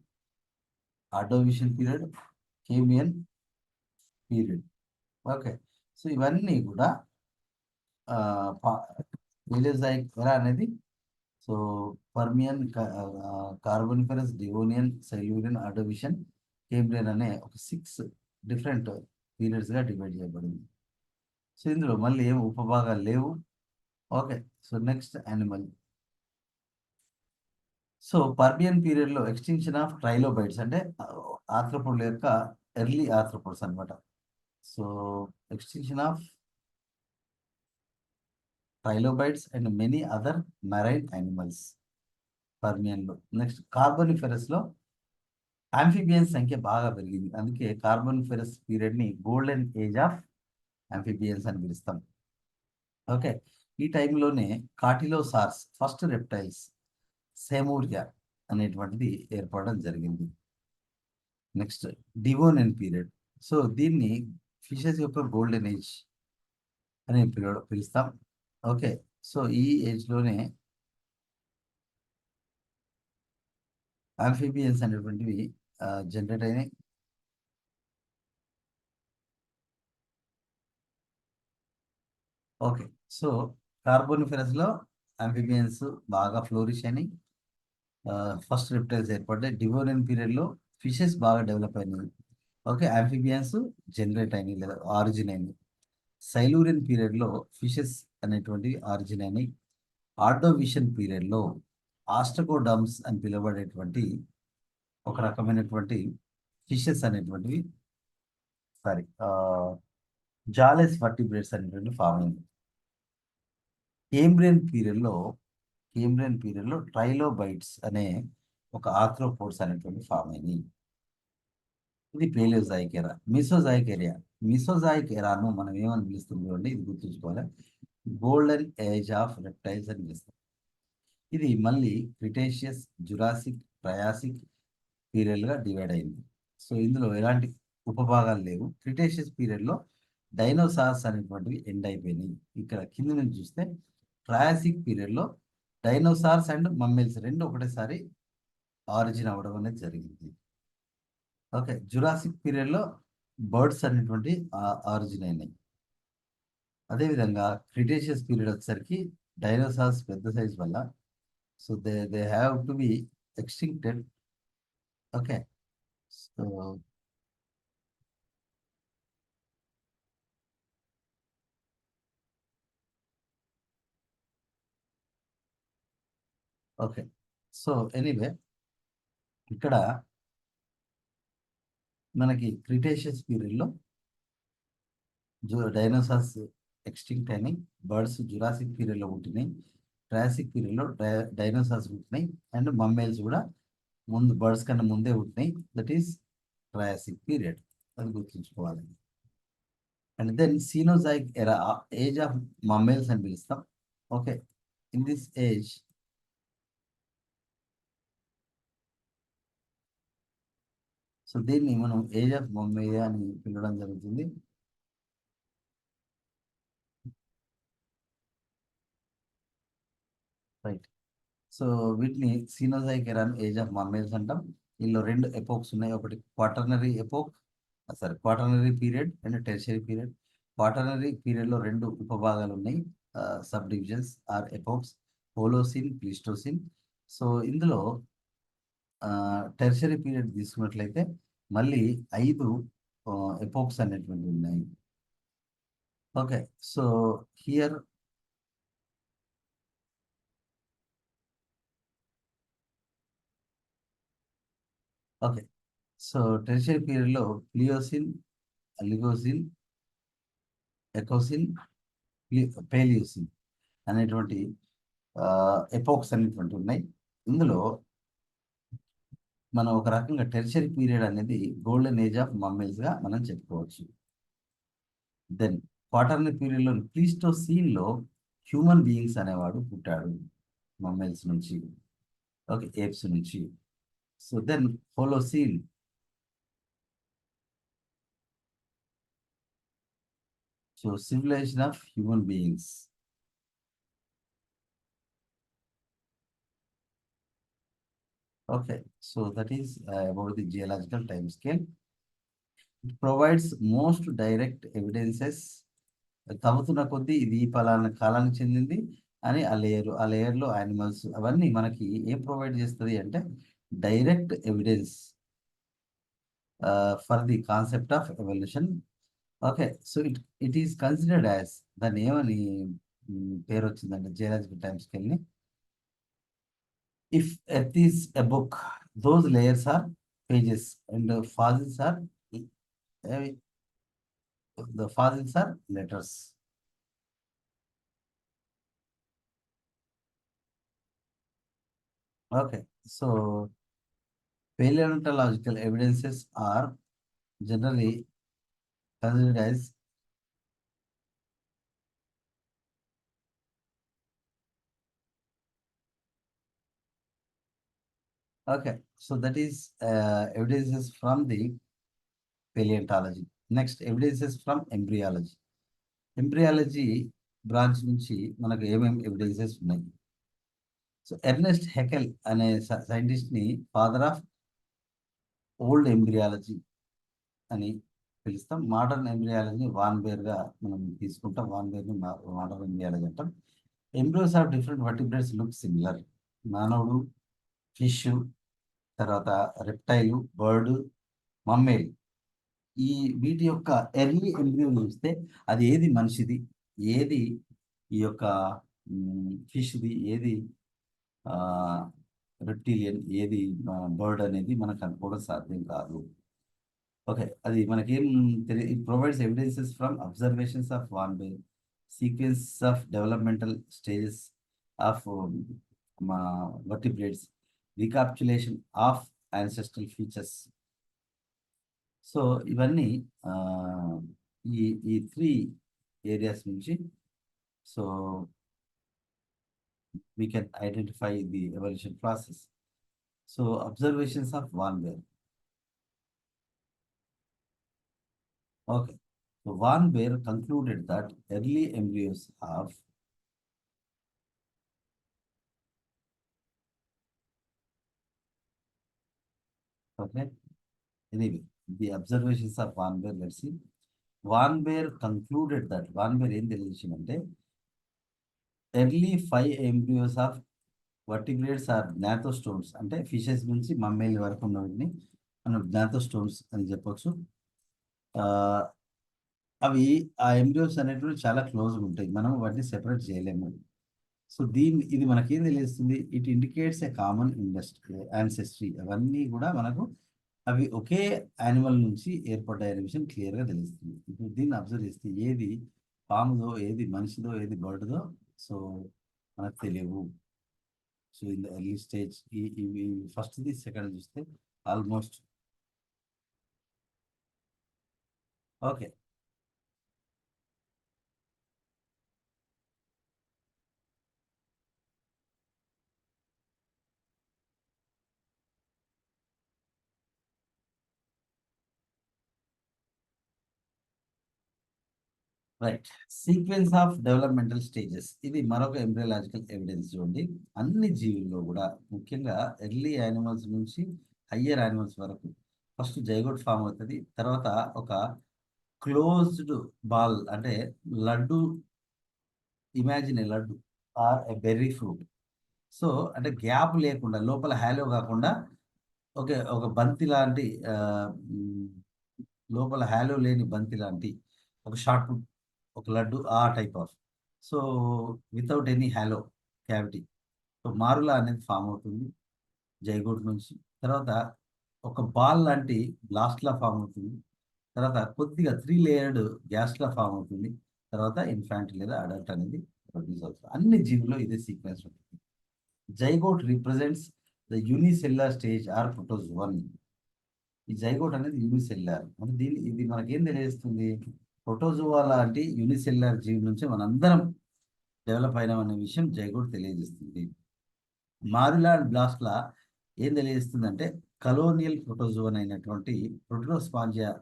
Ordovician period, కేమియన్ పీరియడ్. ఓకే, సో ఇవన్నీ కూడా పేలియోజాయిక్ ఎరా అనేది, so Permian, Carboniferous, Devonian, Silurian, Ordovician, Cambrian అనే ఒక 6 డిఫరెంట్ పీరియడ్స్గా డివైడ్ చేయబడింది. సో ఇందులో మళ్ళీ ఏం ఉపభాగాలు లేవు. Okay, so next animal. So పర్మియన్ పీరియడ్లో ఎక్స్టింక్షన్ ఆఫ్ ట్రైలోబైట్స్ అంటే ఆర్థ్రోపోడ్ల యొక్క ఎర్లీ ఆర్థ్రోపోడ్స్ అనమాట. So extinction of trilobites and many other marine animals పర్మియన్లో. నెక్స్ట్ కార్బోనిఫెరస్లో ఆంఫిబియన్స్ సంఖ్య బాగా పెరిగింది, అందుకే కార్బోనిఫెరస్ పీరియడ్ని గోల్డెన్ ఏజ్ ఆఫ్ ఆంఫిబియన్స్ అని పిలుస్తాం. ఓకే, ఈ టైంలోనే కార్టిలోసార్స్, ఫస్ట్ రెప్టైల్స్, సెమూరియా అనేటువంటిది ఏర్పడడం జరిగింది. Next Devonian period. సో దీన్ని ఫిషెస్ యొక్క గోల్డెన్ ఏజ్ అని పిలుస్తాం. ఓకే, సో ఈ ఏజ్లోనే ఆంఫిబియన్స్ అనేటువంటివి జనరేట్ అయినాయి. ఓకే, సో కార్బోనిఫెరస్లో ఆంఫిబియన్స్ బాగా ఫ్లోరిష్ అయినాయి, ఫస్ట్ రెప్టైల్స్ ఏర్పడ్డాయి. డివోనియన్ పీరియడ్లో ఫిషెస్ బాగా డెవలప్ అయినాయి. ఓకే, ఆంఫిబియన్స్ జనరేట్ అయినాయి లేదా ఆరిజిన్ అయినాయి. సైలూరియన్ పీరియడ్లో ఫిషెస్ అనేటువంటివి ఆరిజిన్ అయినాయి. ఆర్డోవిషన్ పీరియడ్లో ఆస్ట్రకోడమ్స్ అని పిలువబడేటువంటి ఒక రకమైనటువంటి ఫిషెస్ అనేటువంటివి, సారీ, జాలెస్ వర్టిబ్రేట్స్ అనేటువంటి ఫామ్ అయింది. కేంబ్రియన్ పీరియడ్లో ట్రైలోబైట్స్ అనే ఒక ఆర్థ్రోపోడ్స్ అనేటువంటి ఫామ్ అయింది. ఇది పేలియోజాయిక్ ఎరా. మెసోజాయిక్ ఏరియా, మిసోజాయిక్ ఎరాను మనం ఏమని పిలుస్తుంది చూడండి, ఇది గుర్తుంచుకోవాలి. గోల్డెన్ ఏజ్ ఆఫ్ రెప్టైల్స్ అని పిలుస్తాం. ఇది మళ్ళీ క్రిటేషియస్, జురాసిక్, ట్రయాసిక్ పీరియడ్గా డివైడ్ అయింది. సో ఇందులో ఎలాంటి ఉపభాగాలు లేవు. క్రిటేషియస్ పీరియడ్లో డైనోసార్స్ అనేటువంటివి ఎండ్ అయిపోయినాయి. ఇక్కడ కింద నుంచి చూస్తే ట్రయాసిక్ పీరియడ్లో డైనోసార్స్ అండ్ మమ్మీల్స్ రెండు ఒకటేసారి ఆరిజిన్ అవ్వడం అనేది జరిగింది. ఓకే, జురాసిక్ పీరియడ్లో బర్డ్స్ అనేటువంటి ఆరిజిన్ అయినాయి. అదేవిధంగా క్రిటేషియస్ పీరియడ్ వచ్చేసరికి డైనోసార్స్ పెద్ద సైజ్ వల్ల so they have to be extincted. Okay, so okay, so anyway ఇక్కడ మనకి క్రిటేషియస్ పీరియడ్లో డైనోసార్స్ ఎక్స్టింక్ట్ అయినాయి, బర్డ్స్ జురాసిక్ పీరియడ్లో పుట్టినాయి, ట్రాసిక్ పీరియడ్లో డైనోసార్స్ పుట్టినాయి, అండ్ మమ్మేల్స్ కూడా ముందు బర్డ్స్ కన్నా ముందే పుట్టినాయి. దట్ ఈస్ ట్రయాసిక్ పీరియడ్, అది గుర్తుంచుకోవాలి. అండ్ దెన్ సీనోజాయిక్ ఎరా, ఏజ్ ఆఫ్ మమ్మేల్స్ అని పిలుస్తాం. Okay, in this age so దీన్ని మనం ఏజ్ ఆఫ్ మమ్మేలియా అని పిలవడం జరుగుతుంది. రైట్, సో వీటిని సీనోజాయిక్ ఎరా, ఏజ్ ఆఫ్ మమ్మేల్స్ అంటాం. ఇందులో రెండు ఎపోక్స్ ఉన్నాయి. ఒకటి quaternary epoch, sorry quaternary period and tertiary period. Quaternary పీరియడ్లో రెండు ఉపభాగాలు ఉన్నాయి, sub divisions or epochs, Holocene, Pleistocene. So ఇందులో టెర్షరీ పీరియడ్ తీసుకున్నట్లయితే మళ్ళీ 5 ఎపోక్స్ అనేటువంటి ఉన్నాయి. Okay, so here okay, so tertiary పీరియడ్లో ప్లియోసిన్, లిగోసిన్, ఎకోసిన్, పేలియోసిన్ అనేటువంటి ఎపోక్స్ అనేటువంటి ఉన్నాయి. ఇందులో మనం ఒక రకంగా టెర్షరీ పీరియడ్ అనేది గోల్డెన్ ఏజ్ ఆఫ్ మమ్మీల్స్గా మనం చెప్పుకోవచ్చు. దెన్ క్వాటర్నరీ పీరియడ్లో ప్లీస్టోసీన్లో హ్యూమన్ బీయింగ్స్ అనేవాడు పుట్టాడు మమ్మీల్స్ నుంచి, ఓకే, ఏప్స్ నుంచి. So then Holocene, so civilisation of human beings. Okay, so that is about the geological time scale. It provides most direct evidences. తవ్వుతున్న కొద్దీ ఇది ఈ పలానా కాలానికి చెందింది అని ఆ లేయర్లో యానిమల్స్ అవన్నీ మనకి ఏం ప్రొవైడ్ చేస్తుంది అంటే direct evidence for the concept of evolution. Okay, so it is considered as, దాన్ని ఏమని పేరు వచ్చిందంటే జియోలాజికల్ టైమ్ స్కేల్ని, if earth is a book, those layers are pages and fossils are uh, the fossils are letters. Okay, so paleontological evidences are generally considered as okay, so that is evidences from the paleontology. Next, evidences from embryology. Embryology branch నుంచి మనకు ఏమేమి evidences ఉన్నాయి. So Ernest Haeckel అనే సైంటిస్ట్ని father of old embryology అని పిలుస్తాం. Modern embryology van బేర్గా మనం తీసుకుంటాం. Van బేర్ని modern embryology అంటాం. Embryos of different vertebrates look similar. మానవుడు, ఫిష్, తర్వాత రెప్టైలు, బర్డ్, మమ్మేల్, ఈ వీటి యొక్క ఎర్లీ ఎంబ్రియో చూస్తే అది ఏది మనిషిది, ఏది ఈ యొక్క ఫిష్ది, ఏది రెప్టీలియన్, ఏది బర్డ్ అనేది మనకు అనుకోవడం సాధ్యం కాదు. ఓకే, అది మనకేం తెలియదు. It provides evidences from observations of Von Baer, sequence of developmental stages of vertebrates, recapitulation of ancestral features. So ఇవన్నీ ఈ 3 ఏరియాస్ నుంచి so we can identify the evolution process. So observations of Van Baer. Okay. So Van Baer concluded that early embryos have okay. Anyway, the observations of Van Baer, let's see. Van Baer concluded that Van Baer ఏం తెలియజేసిందంటే early 5 embryos of vertebrates are gnathostomes అంటే fishes నుంచి మమ్మేలి వరకు ఉన్నవాటిని మనం జ్ఞాతోస్టోన్స్ అని చెప్పొచ్చు. అవి ఆ ఎంబ్రియోస్ అనేటివి చాలా క్లోజ్గా ఉంటాయి, మనం వాటిని సెపరేట్ చేయలేము. సో ఇది మనకేం తెలియస్తుంది, it indicates a common ancestry. అవన్నీ కూడా మనకు అవి ఒకే యానిమల్ నుంచి ఏర్పడ్డాయనే విషయం క్లియర్గా తెలుస్తుంది. ఇప్పుడు దీన్ని అబ్జర్వ్ చేస్తే ఏది పాముదో, ఏది మనిషిదో, ఏది బర్డ్దో సో మనకు తెలియవు. So in the early stage ఈ ఫస్ట్ది సెకండ్ చూస్తే almost okay. Right. Sequence of developmental stages ఇది మరొక ఎంబ్రియాలజికల్ ఎవిడెన్స్ చూడండి. అన్ని జీవుల్లో కూడా ముఖ్యంగా ఎర్లీ యానిమల్స్ నుంచి హయ్యర్ యానిమల్స్ వరకు ఫస్ట్ జైగోట్ ఫామ్ అవుతుంది. తర్వాత ఒక క్లోజ్డ్ బాల్ అంటే laddu, imagine a laddu or a berry fruit. So అంటే గ్యాప్ లేకుండా లోపల హ్యాలో కాకుండా ఓకే ఒక బంతి లాంటి లోపల హ్యాలో లేని బంతి లాంటి ఒక షార్ట్ పుట్, ఒక లడ్డు ఆ type of. So without any hollow cavity. So morula అనేది ఫామ్ అవుతుంది జైగోట్ నుంచి. తర్వాత ఒక బాల్ లాంటి బ్లాస్ట్లా ఫామ్ అవుతుంది. తర్వాత కొద్దిగా 3 లేయర్డ్ గ్యాస్లా ఫామ్ అవుతుంది. తర్వాత ఇన్ఫాంట్ లేదా అడల్ట్ అనేది ప్రొడ్యూస్ అవుతుంది. అన్ని జీవుల్లో ఇదే సీక్వెన్స్ ఉంటుంది. Zygote represents the unicellular stage or protozoan. ఈ జైగోట్ అనేది యూనిసెల్యులర్ అంటే ఇది మనకేం తెలియజేస్తుంది, ప్రోటోజోవా లాంటి యూనిసెల్యులర్ జీవి నుంచి మనందరం డెవలప్ అయినామనే విషయం జైగోట్ తెలియజేస్తుంది. మారులా అండ్ బ్లాస్ట్లా ఏం తెలియజేస్తుంది అంటే కలోనియల్ ప్రోటోజోవన్ అయినటువంటి ప్రోటోస్పాంజియా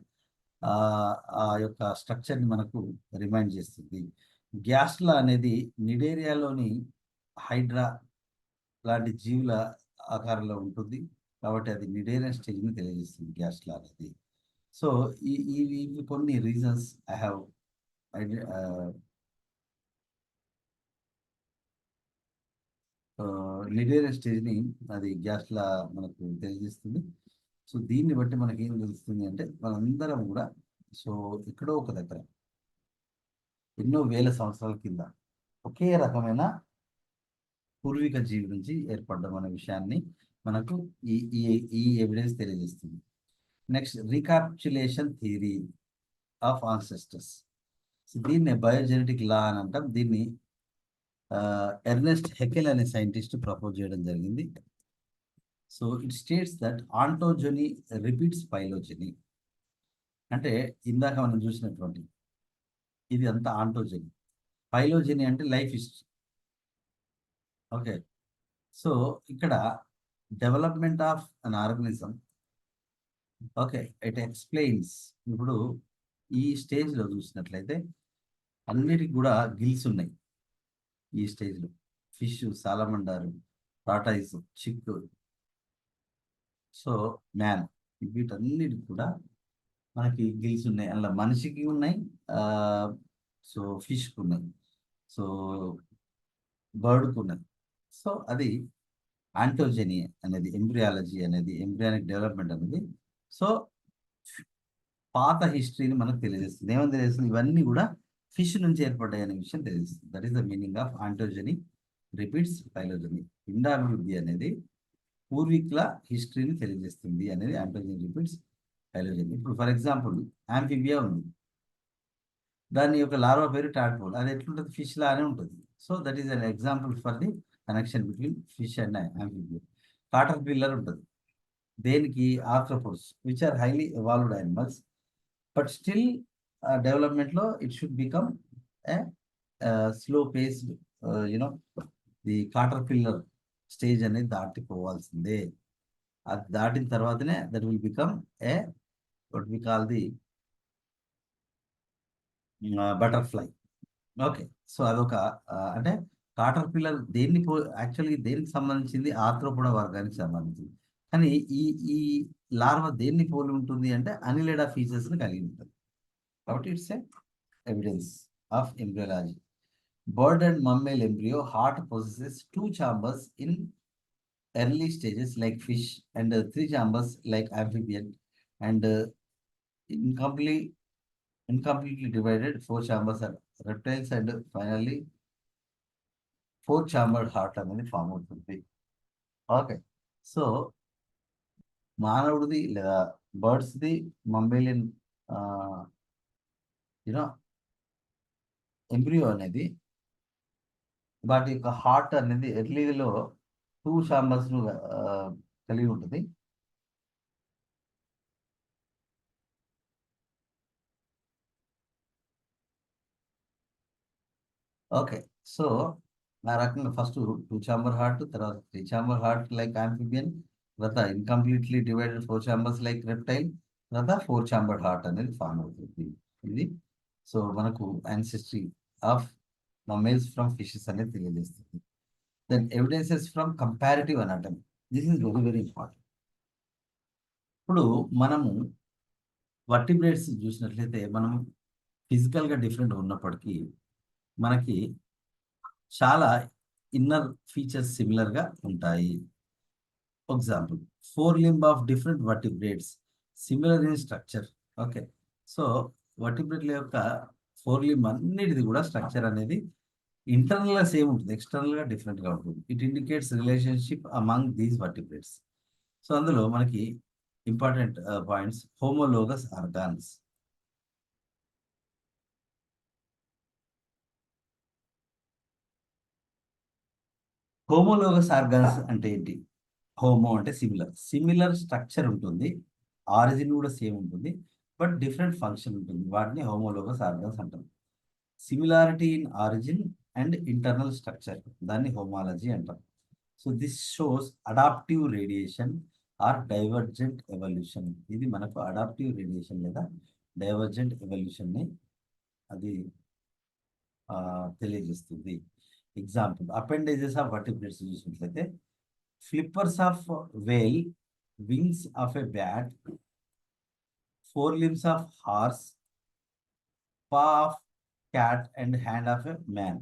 ఆ యొక్క స్ట్రక్చర్ని మనకు రిమైండ్ చేస్తుంది. గ్యాస్ట్లా అనేది నిడేరియాలోని హైడ్రా లాంటి జీవుల ఆకారంలో ఉంటుంది కాబట్టి అది నిడేరియన్ స్టేజ్ని తెలియజేస్తుంది గ్యాస్ట్లా అనేది. సో ఇవి కొన్ని రీజన్స్ ఐ హ్యావ్ నిడేరియన్ స్టేజ్ని అది గ్యాస్ట్లా మనకు తెలియజేస్తుంది. సో దీన్ని బట్టి మనకి ఏం తెలుస్తుంది అంటే మనందరం కూడా సో ఎక్కడో ఒక దగ్గర ఎన్నో వేల సంవత్సరాల కింద ఒకే రకమైన పూర్వీక జీవి నుంచి ఏర్పడ్డం అనే విషయాన్ని మనకు ఈ ఈ ఈ ఎవిడెన్స్ తెలియజేస్తుంది. Next recapitulation theory of ancestors. దీన్ని బయోజెనెటిక్ లా అని అంటాం. దీన్ని ఎర్నెస్ట్ హెకెల్ అనే సైంటిస్ట్ ప్రపోజ్ చేయడం జరిగింది. So it states that ontogeny repeats phylogeny. అంటే ఇందాక మనం చూసినటువంటి ఇది అంతా ఆంటోజెనీ. ఫైలోజెనీ అంటే లైఫ్ హిస్టరీ. ఓకే. సో ఇక్కడ development of an organism okay it explains. ఇప్పుడు ఈ స్టేజ్లో చూసినట్లయితే అన్నిటికి కూడా గిల్స్ ఉన్నాయి ఈ స్టేజ్లో. ఫిష్, సాలమండారు, టాటాయిస్, చిక్కు, సో మ్యాన్, వీటన్నిటికి కూడా మనకి గిల్స్ ఉన్నాయి. అందులో మనిషికి ఉన్నాయి, సో ఫిష్కి ఉన్నాయి, సో బర్డ్కి ఉన్నాయి. సో అది ఆంటోజెనీ అనేది ఎంబ్రియాలజీ అనేది ఎంబ్రియానిక్ డెవలప్మెంట్ అనేది సో పాత హిస్టరీని మనకు తెలియజేస్తుంది. ఏమని తెలియజేస్తుంది, ఇవన్నీ కూడా ఫిష్ నుంచి ఏర్పడ్డాయి అనే విషయం తెలియజేస్తుంది. That is the meaning of ontogeny repeats phylogeny. పిండాభివృద్ధి అనేది పూర్వీకుల హిస్టరీని తెలియజేస్తుంది అనేది ఆంటోజెనీ రిపీట్స్ ఫైలోజెనీ. ఇప్పుడు ఫర్ ఎగ్జాంపుల్ యాంఫిబియా ఉంది, దాని యొక్క లార్వా పేరు టాడ్పోల్. అది ఎట్లుంటుంది, ఫిష్ లానే ఉంటుంది. So that is an example for the connection between fish and amphibia. Caterpillar ఉంటుంది దేనికి, arthropods which are highly evolved animals but still డెవలప్మెంట్లో it should become a slow paced, you know the caterpillar stage అనేది దాటిపోవాల్సిందే. అది దాటిన తర్వాతనే that will become a what we call the butterfly. Okay. So అదొక అంటే కాటర్ పిల్లర్ దేన్ని యాక్చువల్‌గా దేనికి సంబంధించింది? ఆర్త్రోపోడా వర్గానికి సంబంధించింది. కానీ ఈ ఈ లార్వా దేన్ని పోలి ఉంటుంది అంటే అనిలిడా ఫీచర్స్‌ని కలిగి ఉంటుంది. కాబట్టి it's a evidence of embryology. Bird and mammal embryo heart possesses two chambers in early stages like fish, and three chambers like amphibian, and incomplete incompletely divided four chambers are reptiles, and finally four chambered heart అనేది ఫామ్ అవుతుంది. Okay. So మానవుడిది లేదా బర్డ్స్‌ది mammalian you know embryo అనేది వాటి యొక్క heart అనేది ఎర్లీలో 2 చాంబర్స్‌ను కలిగి ఉంటుంది. ఓకే. సో, ఆ రకంగా ఫస్ట్ 2 చాంబర్ హార్ట్, తర్వాత 3 చాంబర్ హార్ట్ లైక్ ఆంఫిబియన్, తర్వాత incompletely divided 4 chambers like reptile, తర్వాత 4 చాంబర్డ్ హార్ట్ అనేది ఫార్మ్ అవుతుంది. ఇది సో, మనకు ancestry of mammals from fishes అనేది తెలియజేస్తుంది. Then evidences from comparative anatomy. This is very, very important. ఇప్పుడు మనము వర్టిబ్రేట్స్ చూసినట్లయితే మనం ఫిజికల్‌గా డిఫరెంట్ ఉన్నప్పటికీ మనకి చాలా ఇన్నర్ ఫీచర్స్ సిమిలర్‌గా ఉంటాయి. Example, 4 limb of different vertebrates similar in structure. Okay. So, వర్టిబ్రేట్ల యొక్క 4 లింబ్ అన్నిటిది కూడా స్ట్రక్చర్ అనేది ఇంటర్నల్‌గా సేమ్ ఉంటుంది. ఎక్స్టర్నల్‌గా డిఫరెంట్‌గా ఉంటుంది. It indicates relationship among these vertebrates. So, అందులో మనకి important points homologous organs. Homologous organs అంటే ఏంటి? హోమో అంటే సిమిలర్. సిమిలర్ స్ట్రక్చర్ ఉంటుంది. ఆరిజిన్ కూడా సేమ్ ఉంటుంది. బట్ డిఫరెంట్ ఫంక్షన్ ఉంటుంది. వాటిని హోమోలోగస్ ఆర్గాన్స్ అంటాం. Similarity in origin and internal structure, దాన్ని హోమాలజీ అంటాం. So this shows adaptive radiation or divergent evolution. ఇది మనకు అడాప్టివ్ రేడియేషన్ లేదా డైవర్జెంట్ ఎవల్యూషన్‌ని అది తెలియజేస్తుంది. ఎగ్జాంపుల్, అపెండేజెస్ ఆఫ్ వర్టిబ్రేట్స్ చూసినట్లయితే flippers of whale, wings of a bat, forelimbs of horse, paw of cat, and hand of a man.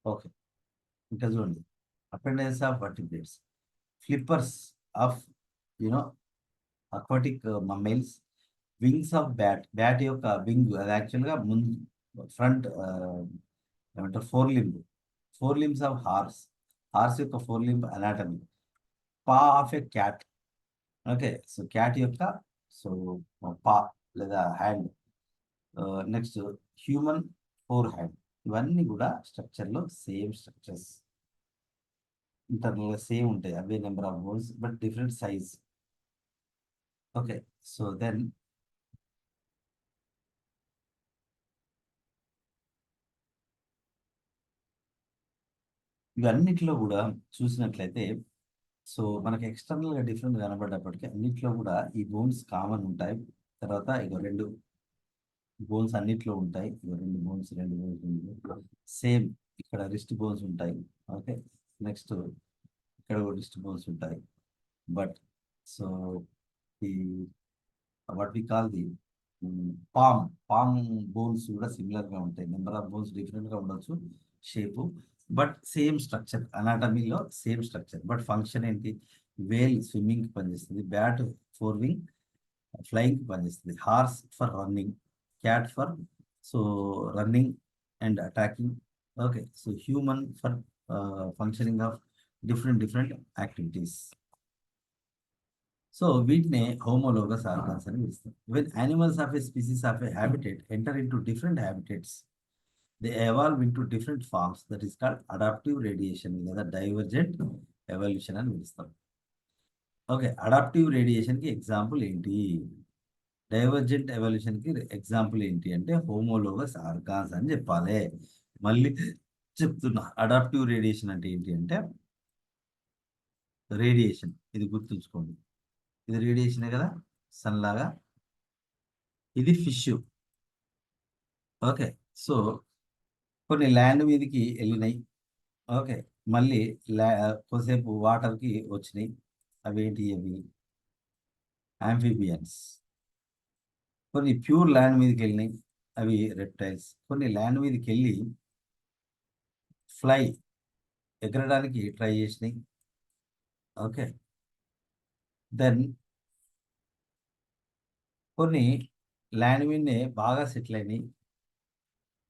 Okay, ఇంకా చూడండి, appendages of vertebrates, flippers of you know aquatic mammals, wings of bat, bat యొక్క wing అది యాక్చువల్గా ముందు front ఏమంటారు fore limbs of horse, horse యొక్క fore limb anatomy, paw of a cat. Okay. So cat యొక్క so paw లేదా hand, next human fore hand. ఇవన్నీ కూడా స్ట్రక్చర్లో సేమ్ స్ట్రక్చర్స్, ఇంటర్నల్గా సేమ్ ఉంటాయి. అవే number of bones but different size. Okay. So then ఇవన్నిట్లో కూడా చూసినట్లయితే సో మనకి ఎక్స్టర్నల్‌గా డిఫరెంట్ కనబడ్డప్పటికీ అన్నిట్లో కూడా ఈ బోన్స్ కామన్ ఉంటాయి. తర్వాత ఇగో 2 బోన్స్ అన్నిట్లో ఉంటాయి. ఇగో 2 బోన్స్, 2 బోన్స్ సేమ్. ఇక్కడ రిస్ట్ బోన్స్ ఉంటాయి. ఓకే. నెక్స్ట్ ఇక్కడ కూడా రిస్ట్ బోన్స్ ఉంటాయి. బట్ సో ఈ what we call the palm bones కూడా సిమిలర్‌గా ఉంటాయి. నెంబర్ ఆఫ్ బోన్స్ డిఫరెంట్‌గా ఉండొచ్చు షేపు. But same structure. అనాటమీలో సేమ్ స్ట్రక్చర్. బట్ ఫంక్షన్ ఏంటి? వేల్ స్విమ్మింగ్‌కి పనిచేస్తుంది. బ్యాట్ ఫోర్ వింగ్ ఫ్లయింగ్‌కి పనిచేస్తుంది. Horse for running, cat for so running and attacking. Okay. So human for functioning of different activities. So వీటినే homologous organs అని పిలుస్తాం. When animals of a species of a habitat enter into different habitats, they evolve into different forms, that is called adaptive radiation లేదా divergent evolution అని పిలుస్తాం. Okay, adaptive రేడియేషన్కి example ఏంటి, divergent ఎవల్యూషన్కి example ఏంటి అంటే హోమోలోగస్ ఆర్గాన్స్ అని చెప్పాలి. మళ్ళీ చెప్తున్నా, అడాప్టివ్ రేడియేషన్ అంటే ఏంటి అంటే రేడియేషన్, ఇది గుర్తుంచుకోండి, ఇది రేడియేషనే కదా, సన్ లాగా, ఇది ఫిష్. ఓకే, సో కొన్ని ల్యాండ్ మీదకి వెళ్ళినాయి. ఓకే, మళ్ళీ కొద్దిసేపు వాటర్కి వచ్చినాయి. అవి ఏంటి, అవి ఆంఫిబియన్స్. కొన్ని ప్యూర్ ల్యాండ్ మీదకి వెళ్ళినాయి, అవి రెప్టైల్స్. కొన్ని ల్యాండ్ మీదకి వెళ్ళి ఫ్లై, ఎగరడానికి ట్రై చేసినాయి. ఓకే, దెన్ కొన్ని ల్యాండ్ మీదనే బాగా సెటిల్ అయినాయి,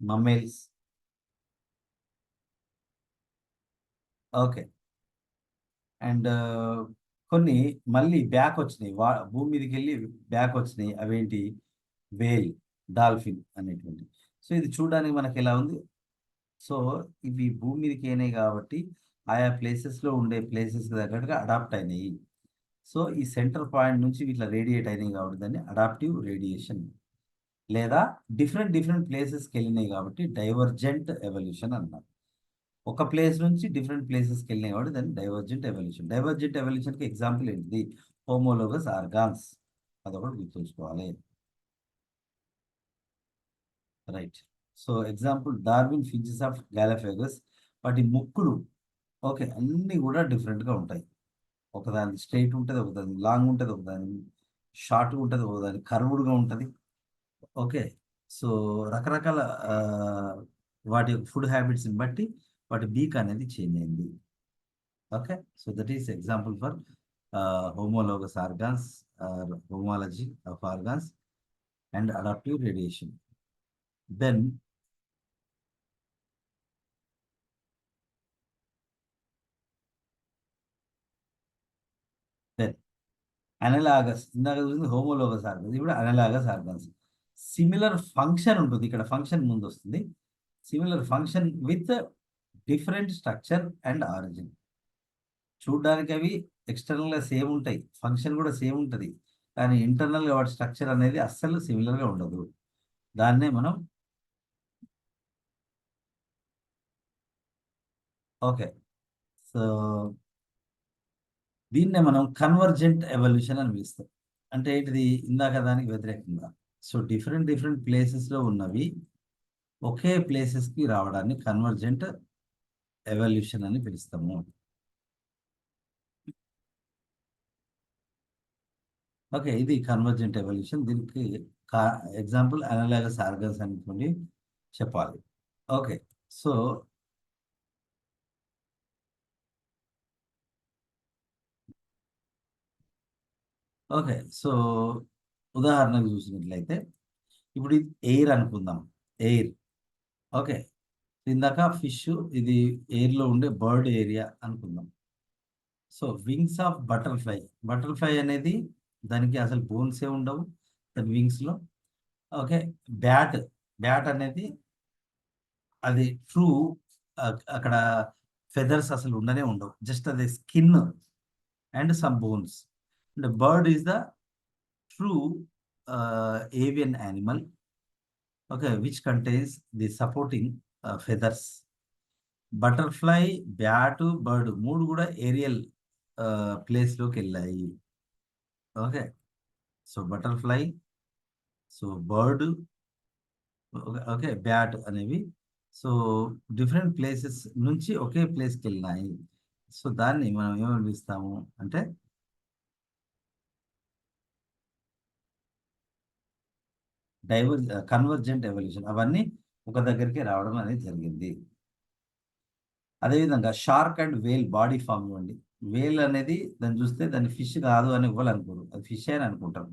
మమ్మేల్స్. ఓకే, అండ్ కొన్ని మళ్ళీ బ్యాక్ వచ్చినాయి, భూమి మీదకి వెళ్ళి బ్యాక్ వచ్చినాయి. అవేంటి, వేల్, డాల్ఫిన్ అనేటువంటి. సో ఇది చూడడానికి మనకి ఎలా ఉంది. సో ఇవి భూమి మీదకి అయినాయి కాబట్టి ఆయా ప్లేసెస్లో ఉండే ప్లేసెస్కి తగ్గట్టుగా అడాప్ట్ అయినాయి. సో ఈ సెంటర్ పాయింట్ నుంచి ఇట్లా రేడియేట్ అయినాయి కాబట్టి దాన్ని అడాప్టివ్ రేడియేషన్, లేదా డిఫరెంట్ డిఫరెంట్ ప్లేసెస్కి వెళ్ళినాయి కాబట్టి డైవర్జెంట్ ఎవల్యూషన్ అన్నారు. ఒక ప్లేస్ నుంచి డిఫరెంట్ ప్లేసెస్కి వెళ్ళినాయి కాబట్టి దాన్ని డైవర్జెంట్ ఎవల్యూషన్. డైవర్జెంట్ ఎవల్యూషన్కి ఎగ్జాంపుల్ ఏంటిది, హోమోలోగస్ ఆర్గాన్స్, అదొకటి గుర్తుంచుకోవాలి. Right, so example Darwin finches of Galapagos. వాటి ముక్కులు ఓకే అన్నీ కూడా డిఫరెంట్గా ఉంటాయి. ఒకదాని స్ట్రైట్ ఉంటుంది, ఒకదాని లాంగ్ ఉంటుంది, ఒకదాని షార్ట్గా ఉంటుంది, ఒకదాని కర్వ్డ్గా ఉంటుంది. ఓకే, సో రకరకాల ఆ, వాటి యొక్క ఫుడ్ హ్యాబిట్స్ని బట్టి వాటి బీక్ అనేది చేంజ్ అయింది. Okay, so that is example for homologous organs or homology of organs and adaptive radiation. Then then analogous, ఇందాక చూసింది హోమోలోగస్ ఆర్గన్స్, ఇది కూడా అనలాగస్ ఆర్గన్స్. సిమిలర్ ఫంక్షన్ ఉంటుంది, ఇక్కడ ఫంక్షన్ ముందు వస్తుంది. Similar function with different structure and origin. చూడడానికి అవి ఎక్స్టర్నల్గా సేమ్ ఉంటాయి, ఫంక్షన్ కూడా సేమ్ ఉంటుంది, కానీ ఇంటర్నల్గా వాటి స్ట్రక్చర్ అనేది అస్సలు సిమిలర్గా ఉండదు. దాన్నే మనం ఓకే, సో దీన్నే మనం కన్వర్జెంట్ ఎవల్యూషన్ అని పిలుస్తాం. అంటే ఏంటిది, ఇందాక దానికి వ్యతిరేకంగా. సో డిఫరెంట్ డిఫరెంట్ ప్లేసెస్లో ఉన్నవి ఒకే ప్లేసెస్కి రావడాన్ని కన్వర్జెంట్ ఎవల్యూషన్ అని పిలుస్తాము. ఓకే, ఇది కన్వర్జెంట్ ఎవల్యూషన్. దీనికి ఎగ్జాంపుల్ అనలాగస్ ఆర్గన్స్ అనేటువంటి చెప్పాలి. ఓకే, సో ఓకే, సో ఉదాహరణకు చూసినట్లయితే ఇప్పుడు ఇది ఎయిర్ అనుకుందాం, ఎయిర్. ఓకే, ఇందాక ఫిష్, ఇది ఎయిర్లో ఉండే బర్డ్ ఏరియా అనుకుందాం. So wings of butterfly, butterfly అనేది దానికి అసలు బోన్సే ఉండవు దాని వింగ్స్లో. ఓకే, బ్యాట్, బ్యాట్ అనేది అది ట్రూ, అక్కడ ఫెదర్స్ అసలు ఉండనే ఉండవు, జస్ట్ అది skin and some bones. And bird is the true avian animal, okay, which contains the supporting feathers. Butterfly, bat, bird మూడు కూడా ఏరియల్ ప్లేస్లోకి వెళ్ళాయి. Okay, so butterfly, so bird, okay, bat అనేవి సో డిఫరెంట్ ప్లేసెస్ నుంచి ఒకే ప్లేస్కి వెళ్ళినాయి. So దాన్ని మనం ఏమని పిలుస్తాము అంటే కన్వర్జెంట్ ఎవల్యూషన్. అవన్నీ ఒక దగ్గరికి రావడం అనేది జరిగింది. అదేవిధంగా shark and whale body form ఇవ్వండి. వేల్ అనేది దాన్ని చూస్తే దాన్ని ఫిష్ కాదు అని ఇవ్వాలి అనుకోరు, అది ఫిష్ అని అనుకుంటారు.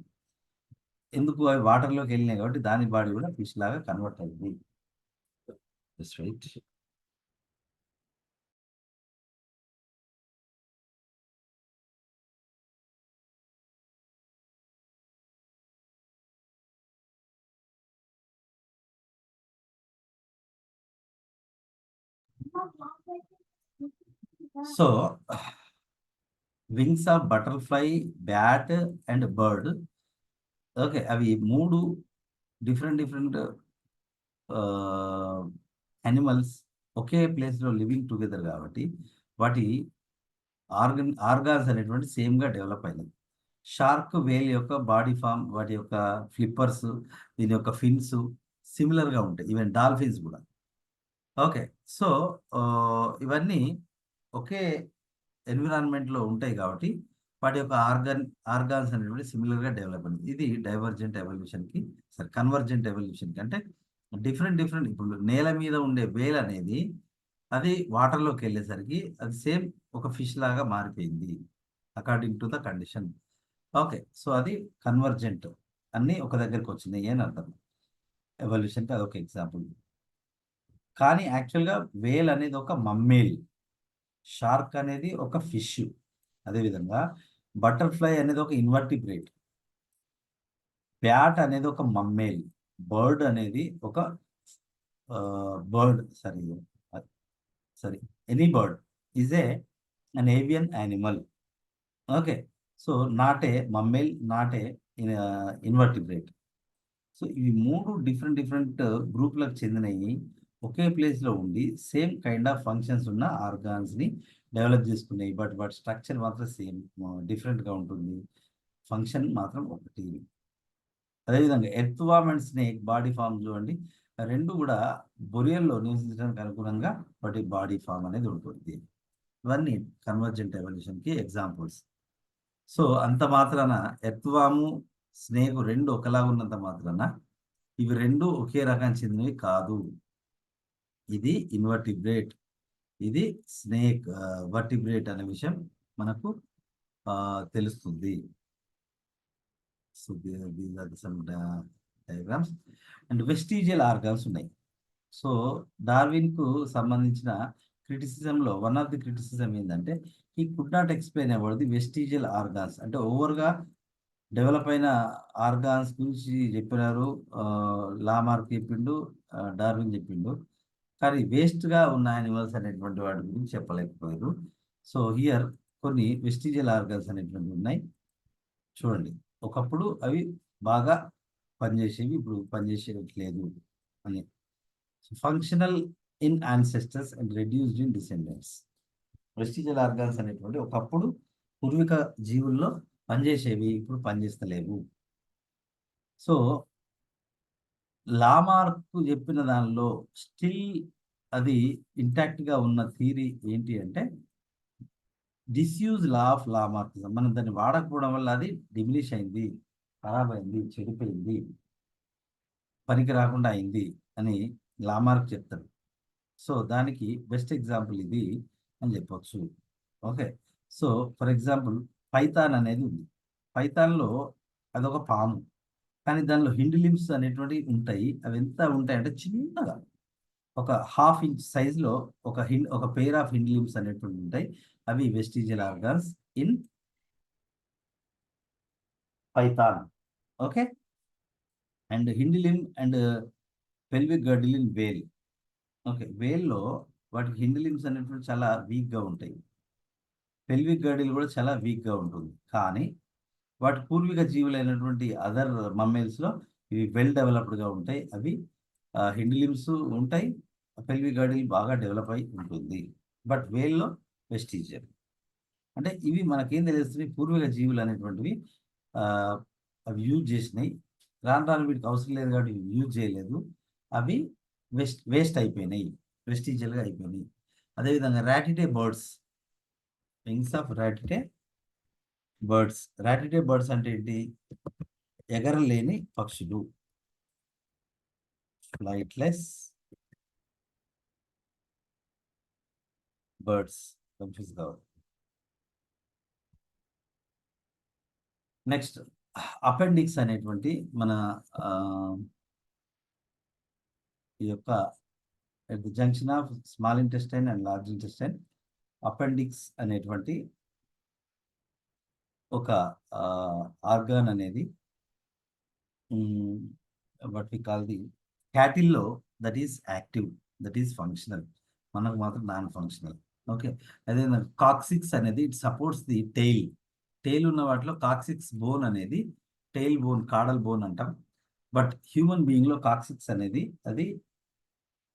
ఎందుకు, అవి వాటర్లోకి వెళ్ళినాయి కాబట్టి దాని బాడీ కూడా ఫిష్ లాగా కన్వర్ట్ అయింది. Right. So wings of butterfly, bat and bird. Okay, అవి 3 డిఫరెంట్ యానిమల్స్ ఒకే ప్లేస్లో లివింగ్ టుగెదర్ కాబట్టి వాటి ఆర్గాన్స్ అనేటువంటి సేమ్గా డెవలప్ అయినది. షార్క్, వేల్ యొక్క బాడీ ఫామ్, వాటి యొక్క ఫ్లిప్పర్స్, దీని యొక్క ఫిన్స్ సిమిలర్గా ఉంటాయి. ఈవెన్ డాల్ఫిన్స్ కూడా. ఓకే. సో ఇవన్నీ ఒకే ఎన్విరాన్మెంట్లో ఉంటాయి కాబట్టి వాటి యొక్క ఆర్గాన్స్ అనేటువంటి సిమిలర్గా డెవలప్ అయింది. ఇది డైవర్జెంట్ ఎవల్యూషన్కి, సరే కన్వర్జెంట్ ఎవల్యూషన్కి. అంటే డిఫరెంట్ ఇప్పుడు నేల మీద ఉండే వేల్ అనేది అది వాటర్లోకి వెళ్ళేసరికి అది సేమ్ ఒక ఫిష్ లాగా మారిపోయింది according to the condition. Okay. So అది కన్వర్జెంట్, అన్నీ ఒక దగ్గరికి వచ్చినాయి అని అర్థం. ఎవల్యూషన్కి అదొక ఎగ్జాంపుల్. కానీ యాక్చువల్గా వేల్ అనేది ఒక మమ్మేల్, షార్క్ అనేది ఒక ఫిష్, అదేవిధంగా బటర్ఫ్లై అనేది ఒక ఇన్వర్టిబ్రేట్, బ్యాట్ అనేది ఒక మమ్మేల్, బర్డ్ అనేది ఒక bird sorry any bird is an avian animal. Okay. So not a mammal, not a invertebrate. So ఇవి 3 డిఫరెంట్ గ్రూప్లకు చెందినవి ఒకే ప్లేస్లో ఉండి సేమ్ కైండ్ ఆఫ్ ఫంక్షన్స్ ఉన్న ఆర్గాన్స్ని డెవలప్ చేసుకున్నాయి. బట్ వాటి స్ట్రక్చర్ మాత్రం సేమ్, డిఫరెంట్గా ఉంటుంది. ఫంక్షన్ మాత్రం ఒకటి. అదేవిధంగా earthworm and snake body form చూడండి, రెండు కూడా బొరియల్లో నివసించడానికి అనుగుణంగా వాటి బాడీ ఫామ్ అనేది ఉంటుంది. ఇవన్నీ కన్వర్జెంట్ ఎవల్యూషన్కి ఎగ్జాంపుల్స్. సో అంత మాత్రాన ఎర్త్వాము, స్నేక్ రెండు ఒకలాగా ఉన్నంత మాత్రాన ఇవి రెండు ఒకే రకానికి చెందినవి కాదు. ఇది ఇన్వర్టిబ్రేట్, ఇది స్నేక్ వర్టిబ్రేట్ అనే విషయం మనకు తెలుస్తుంది. So these are some diagrams. And vestigial organs ఉన్నాయి. సో డార్విన్కు సంబంధించిన క్రిటిసిజంలో వన్ ఆఫ్ ది క్రిటిసిజం ఏంటంటే ఈ could not explain about the vestigial organs. అంటే ఓవర్గా డెవలప్ అయిన ఆర్గాన్స్ గురించి చెప్పినారు, లామార్క్ చెప్పిండు, డార్విన్ చెప్పిండు. కానీ వేస్ట్గా ఉన్న యానిమల్స్ అనేటువంటి వాటి గురించి చెప్పలేకపోయారు. సో హియర్ కొన్ని వెస్టిజియల్ ఆర్గాన్స్ అనేటువంటివి ఉన్నాయి. చూడండి, ఒకప్పుడు అవి బాగా పనిచేసేవి, ఇప్పుడు పనిచేసేట్లేదు అని. Functional in ancestors and reduced in descendants. Vestigial organs అనేటువంటి ఒకప్పుడు పూర్వీక జీవుల్లో పనిచేసేవి, ఇప్పుడు పనిచేస్తలేవు. సో లామార్క్ చెప్పిన దానిలో స్టిల్ అది ఇంటాక్ట్గా ఉన్న థియరీ ఏంటి అంటే డిస్యూజ్ లా ఆఫ్ లామార్కిజం. మనం దాన్ని వాడకపోవడం వల్ల అది డిమినిష్ అయింది, ఖరాబ్ అయింది, చెడిపోయింది, పనికి రాకుండా అయింది అని లామార్క్ చెప్తారు. సో దానికి బెస్ట్ ఎగ్జాంపుల్ ఇది అని చెప్పొచ్చు. Okay. So for example Python అనేది ఉంది. పైథాన్లో అదొక పాము, కానీ దానిలో హిండ్ లింబ్స్ అనేటువంటివి ఉంటాయి. అవి ఎంత ఉంటాయంటే చిన్నగా ఒక 1/2 ఇంచ్ సైజులో ఒక పెయిర్ ఆఫ్ హిండ్ లింబ్స్ అనేటువంటి ఉంటాయి. అవి vestigial organs in python. Okay. And hind limb and pelvic girdle in whale. Okay. వేల్లో వాటికి హిండ్ లింబ్స్ అనేటువంటి చాలా వీక్గా ఉంటాయి, పెల్విక్ గర్డిల్ కూడా చాలా వీక్గా ఉంటుంది. కానీ వాటి పూర్వీక జీవులైనటువంటి అదర్ మమ్మేల్స్లో ఇవి వెల్ డెవలప్డ్గా ఉంటాయి. అవి హిండ్ లింబ్స్ ఉంటాయి, పెల్విక్ గర్డిల్ బాగా డెవలప్ అయి ఉంటుంది. బట్ వేల్లో వెస్టిజియల్. అంటే ఇవి మనకేం తెలుస్తుంది, పూర్వీక జీవులు అనేటువంటివి అవి యూజ్ చేసినాయి. రాను వీటికి అవసరం లేదు కాబట్టి యూజ్ చేయలేదు, అవి వేస్ట్ అయిపోయినాయి, వెస్టిజియల్గా అయిపోయినాయి. అదేవిధంగా ratite birds, wings of ratite birds. Ratite birds అంటే ఏంటి? ఎగరలేని పక్షులు, ఫ్లైట్లెస్ బర్డ్స్. కన్ఫ్యూజ్ కావాలి. నెక్స్ట్ అపెండిక్స్ అనేటువంటి మన ఈ యొక్క at the junction of small intestine and large intestine appendix అనేటువంటి ఒక ఆర్గాన్ అనేది వాట్ వి కాల్ ది క్యాటిల్లో that is active, that is functional. మనకు మాత్రం నాన్ ఫంక్షనల్. ఓకే. అదే కాక్సిక్స్ అనేది it supports the tail. Tail ఉన్న వాటిలో కాక్సిక్స్ బోన్ అనేది టెయిల్ బోన్, కాడల్ బోన్ అంటాం. బట్ హ్యూమన్ బీయింగ్‌లో కాక్సిక్స్ అనేది అది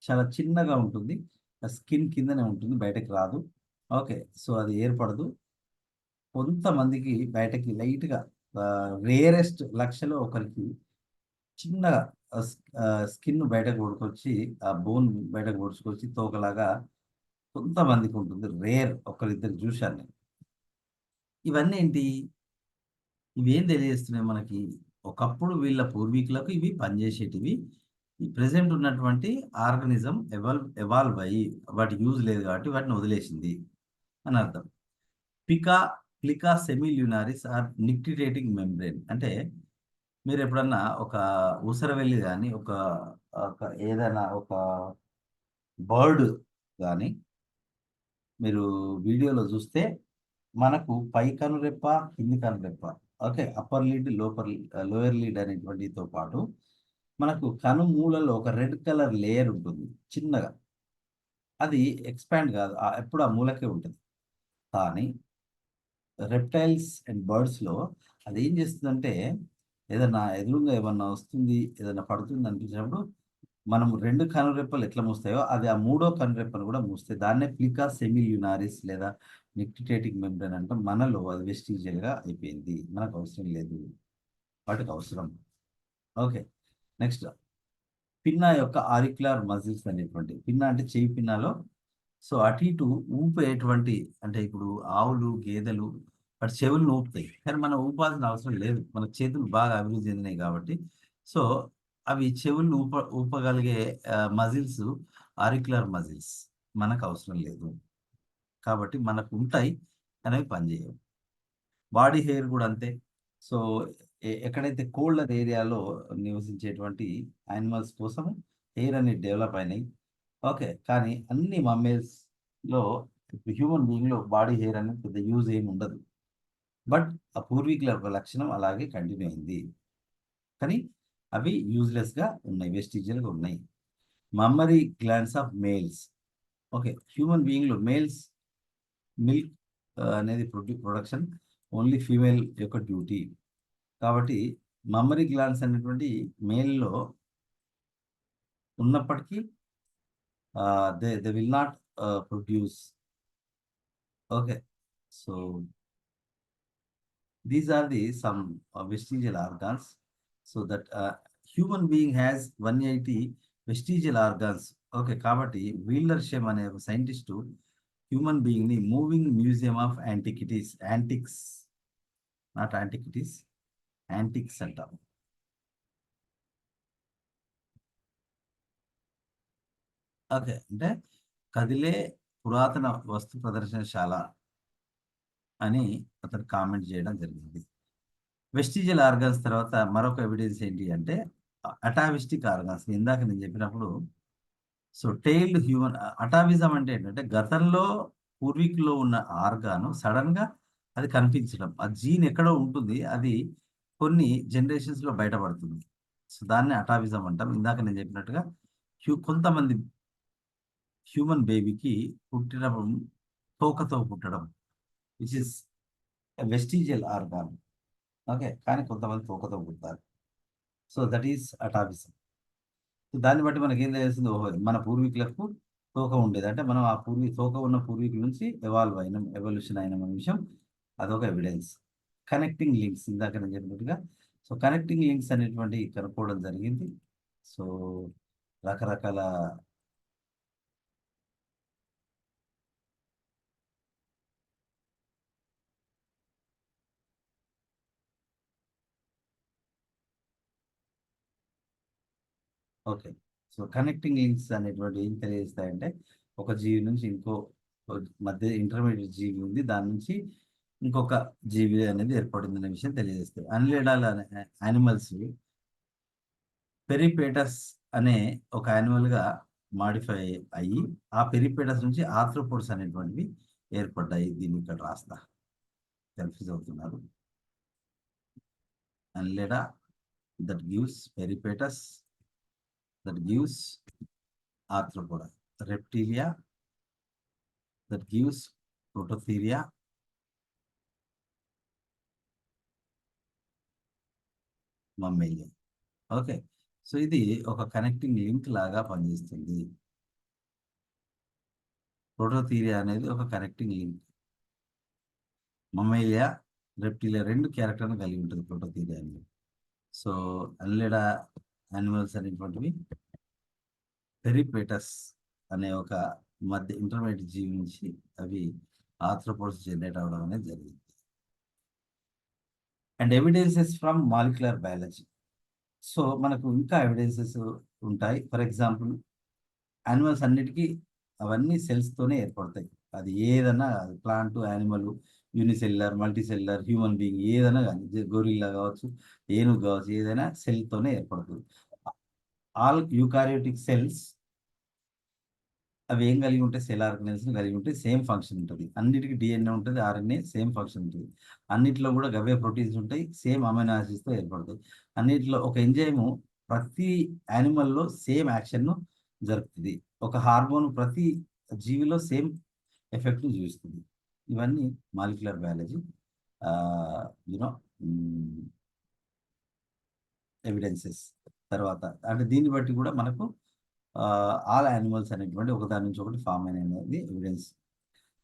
చాలా చిన్నగా ఉంటుంది. స్కిన్ కిందనే ఉంటుంది. బయటకి రాదు. ఓకే. సో, అది ఏర్పడదు. కొంతమందికి బయటకి లైట్‌గా రేరెస్ట్ లక్షలో ఒకరికి చిన్నగా స్కిన్ బయటకు ఊడుకొచ్చి, ఆ బోన్ బయటకు ఊడ్చుకొచ్చి తోకలాగా కొంతమందికి ఉంటుంది. రేర్ ఒకళ్ళిద్దరు చూశాను నేను. ఇవన్నీ ఏంటి? ఇవేం తెలియజేస్తున్నాయి మనకి? ఒకప్పుడు వీళ్ళ పూర్వీకులకు ఇవి పనిచేసేటివి. ఈ ప్రెజెంట్ ఉన్నటువంటి ఆర్గానిజం ఎవాల్వ్ అయ్యి వాటికి యూజ్ లేదు కాబట్టి వాటిని వదిలేసింది అని అర్థం. పికా, ప్లికా సెమిల్యూనారిస్ ఆర్ నిక్టిరేటింగ్ మెంబ్రేన్ అంటే మీరెప్పుడన్నా ఒక ఊసరవెల్లి గాని, ఒక ఒక ఏదైనా ఒక బర్డ్ గాని మీరు వీడియోలో చూస్తే మనకు పై కనురెప్ప, కింది కనురెప్ప, okay. Upper lid, lower lid అనేటువంటితో పాటు మనకు కనుమూలలో ఒక రెడ్ కలర్ లేయర్ ఉంటుంది చిన్నగా. అది ఎక్స్‌పాండ్ కాదు. ఎప్పుడు ఆ మూలకే ఉంటది. కానీ రెప్టైల్స్ అండ్ బర్డ్స్‌లో అదేం చేస్తుందంటే, ఏదన్నా ఎదురుంగా ఏమన్నా వస్తుంది, ఏదన్నా పడుతుంది అనిపించినప్పుడు, మనం 2 కనురెప్పలు ఎట్లా మూస్తాయో, అది ఆ మూడో కనురెప్పను కూడా మూస్తాయి. దాన్నే ప్లికా సెమిల్యూనారిస్ లేదా నిక్టిటేటింగ్ మెంబ్రేన్ అంటాం. మనలో అది వెస్టిజియల్‌గా అయిపోయింది. మనకు అవసరం లేదు. వాటికి అవసరం. ఓకే. నెక్స్ట్ పిన్నా యొక్క ఆరిక్యులర్ మజిల్స్ అనేటువంటివి. పిన్నా అంటే చెవి పిన్నాలో సో, అటు ఇటు ఊపేటువంటి అంటే ఇప్పుడు ఆవులు, గేదెలు వాటి చెవులను ఊపుతాయి. కానీ మనం ఊపాల్సిన అవసరం లేదు. మన చేతులు బాగా అభివృద్ధి చెందినాయి కాబట్టి. సో, అవి చెవులను ఊపగలిగే మజిల్స్ ఆరిక్యులర్ మజిల్స్. మనకు అవసరం లేదు. కాబట్టి మనకుంటాయి. కానీ అవి పనిచేయవు. బాడీ హెయిర్ గూడా అంతే. సో, ఎక్కడైతే కోల్డర్ ఏరియాలో నివసించేటువంటి యానిమల్స్ కోసం హెయిర్ అనేది డెవలప్ అయినాయి. ఓకే. కానీ అన్ని మమ్మేల్స్‌లో ఇప్పుడు హ్యూమన్ బీయింగ్‌లో బాడీ హెయిర్ అనేది పెద్ద యూజ్ ఏమి ఉండదు. బట్ ఆ పూర్వీకుల యొక్క లక్షణం అలాగే కంటిన్యూ అయింది. కానీ అవి యూజ్‌లెస్‌గా ఉన్నాయి. వెస్టిజియల్‌గా ఉన్నాయి. Mammary glands of males. Okay. Human బీయింగ్‌లో మేల్స్ మిల్క్ అనేది ప్రొడక్షన్ ఓన్లీ ఫీమేల్ యొక్క డ్యూటీ. కాబట్టి మమ్మరీ గ్లాండ్స్ అనేటువంటి మేల్‌లో ఉన్నప్పటికీ they will not produce. Okay. So, these are the some vestigial organs. So that human being has 180 vestigial organs. Okay. కాబట్టి Wiedersheim అనే ఒక సైంటిస్టు హ్యూమన్ బీయింగ్‌ని moving museum of antics not antiquities, antics అంటాం. Okay. అంటే కదిలే పురాతన వస్తు ప్రదర్శనశాల అని అతను కామెంట్ చేయడం జరిగింది. వెస్టిజియల్ ఆర్గాన్స్ తర్వాత మరొక ఎవిడెన్స్ ఏంటి అంటే అటావిస్టిక్ ఆర్గాన్స్. ఇందాక నేను చెప్పినప్పుడు సో టెయిల్డ్ హ్యూమన్ అటావిజం అంటే ఏంటంటే గతంలో పూర్వీకుల్లో ఉన్న ఆర్గాను సడెన్‌గా అది కనిపించడం. ఆ జీన్ ఎక్కడో ఉంటుంది. అది కొన్ని జనరేషన్స్‌లో బయటపడుతుంది. సో దాన్నే అటావిజం అంటాం. ఇందాక నేను చెప్పినట్టుగా కొంతమంది హ్యూమన్ బేబీకి పుట్టినప్పుడు తోకతో పుట్టడం. Which is a vestigial organ. Okay. కానీ కొంతమంది తోకతో పుడతారు. So that is atavism. దాన్ని బట్టి మనకేం తెలిసింది, ఓహో! మన పూర్వీకులకు తోక ఉండేది. అంటే మనం ఆ తోక ఉన్న పూర్వీకుల నుంచి ఎవల్యూషన్ అయినాం అనే విషయం అదొక ఎవిడెన్స్. కనెక్టింగ్ లింక్స్ ఇందాక నేను చెప్పినట్టుగా. సో, కనెక్టింగ్ లింక్స్ అనేటువంటివి కనుక్కోవడం జరిగింది. సో, రకరకాల ఓకే. సో, కనెక్టింగ్ లింక్స్ అనేటువంటివి ఏం తెలియజేస్తాయంటే, ఒక జీవి నుంచి మధ్య ఇంటర్మీడియేట్ జీవి ఉంది. దాని నుంచి ఇంకొక జీవి అనేది ఏర్పడిందనే విషయం తెలియజేస్తాయి. అన్‌లేడాల్ యానిమల్స్ పెరిపేటస్ అనే ఒక యానిమల్‌గా మాడిఫై అయ్యి, ఆ పెరిపేటస్ నుంచి ఆర్థ్రోపోడ్స్ అనేటువంటివి ఏర్పడ్డాయి. దీన్ని ఇక్కడ రాస్తా. కన్‌ఫ్యూజ్ అవుతున్నారు. Annelida that gives Peripatus that gives Arthropoda. Reptilia that gives prototheria, Mammalia. Okay. So ఇది ఒక కనెక్టింగ్ లింక్ లాగా పనిచేస్తుంది. ప్రోటోథీరియా అనేది ఒక కనెక్టింగ్ లింక్. మమ్మేలియా, రెప్టిలియా 2 క్యారెక్టర్‌ని కలిగి ఉంటుంది ప్రోటోథీరియా అనేది. సో అన్లిడా యానిమల్స్ అనేటువంటివి పెరిపేటస్ అనే ఒక మధ్య ఇంటర్మీడియట్ జీవి నుంచి అవి ఆర్థ్రోపోడ్స్ జనరేట్ అవ్వడం అనేది జరిగింది. And evidences from molecular biology. So మనకు ఇంకా ఎవిడెన్సెస్ ఉంటాయి. ఫర్ ఎగ్జాంపుల్ యానిమల్స్ అన్నిటికీ అవన్నీ సెల్స్తోనే ఏర్పడతాయి. అది ఏదన్నా plant, animal, unicellular, multicellular, human being ఏదైనా కానీ, గొరిల్లా కావచ్చు, ఏనుగు కావచ్చు, ఏదైనా సెల్తోనే ఏర్పడుతుంది. ఆల్ యూకారియోటిక్ సెల్స్ అవి ఏం కలిగి ఉంటాయి? సెల్ ఆర్గనైజేషన్ కలిగి ఉంటే సేమ్ ఫంక్షన్ ఉంటుంది. అన్నిటికీ డిఎన్ఏ ఉంటుంది, ఆర్ఎన్ఏ సేమ్ ఫంక్షన్ ఉంటుంది. అన్నిట్లో కూడా గవే ప్రోటీన్స్ ఉంటాయి, సేమ్ అమైనో యాసిడ్స్తో ఏర్పడతాయి. అన్నిట్లో ఒక ఎంజైము ప్రతి యానిమల్లో సేమ్ యాక్షన్ను జరుపుతుంది. ఒక హార్మోన్ ప్రతి జీవిలో సేమ్ ఎఫెక్ట్ను చూపిస్తుంది. ఇవన్నీ మాలిక్యులర్ బయాలజీ యూనో ఎవిడెన్సెస్. తర్వాత అంటే దీన్ని బట్టి కూడా మనకు ఆల్ యానిమల్స్ అనేటువంటి ఒకదాని నుంచి ఒకటి ఫామ్ అనేది evidence.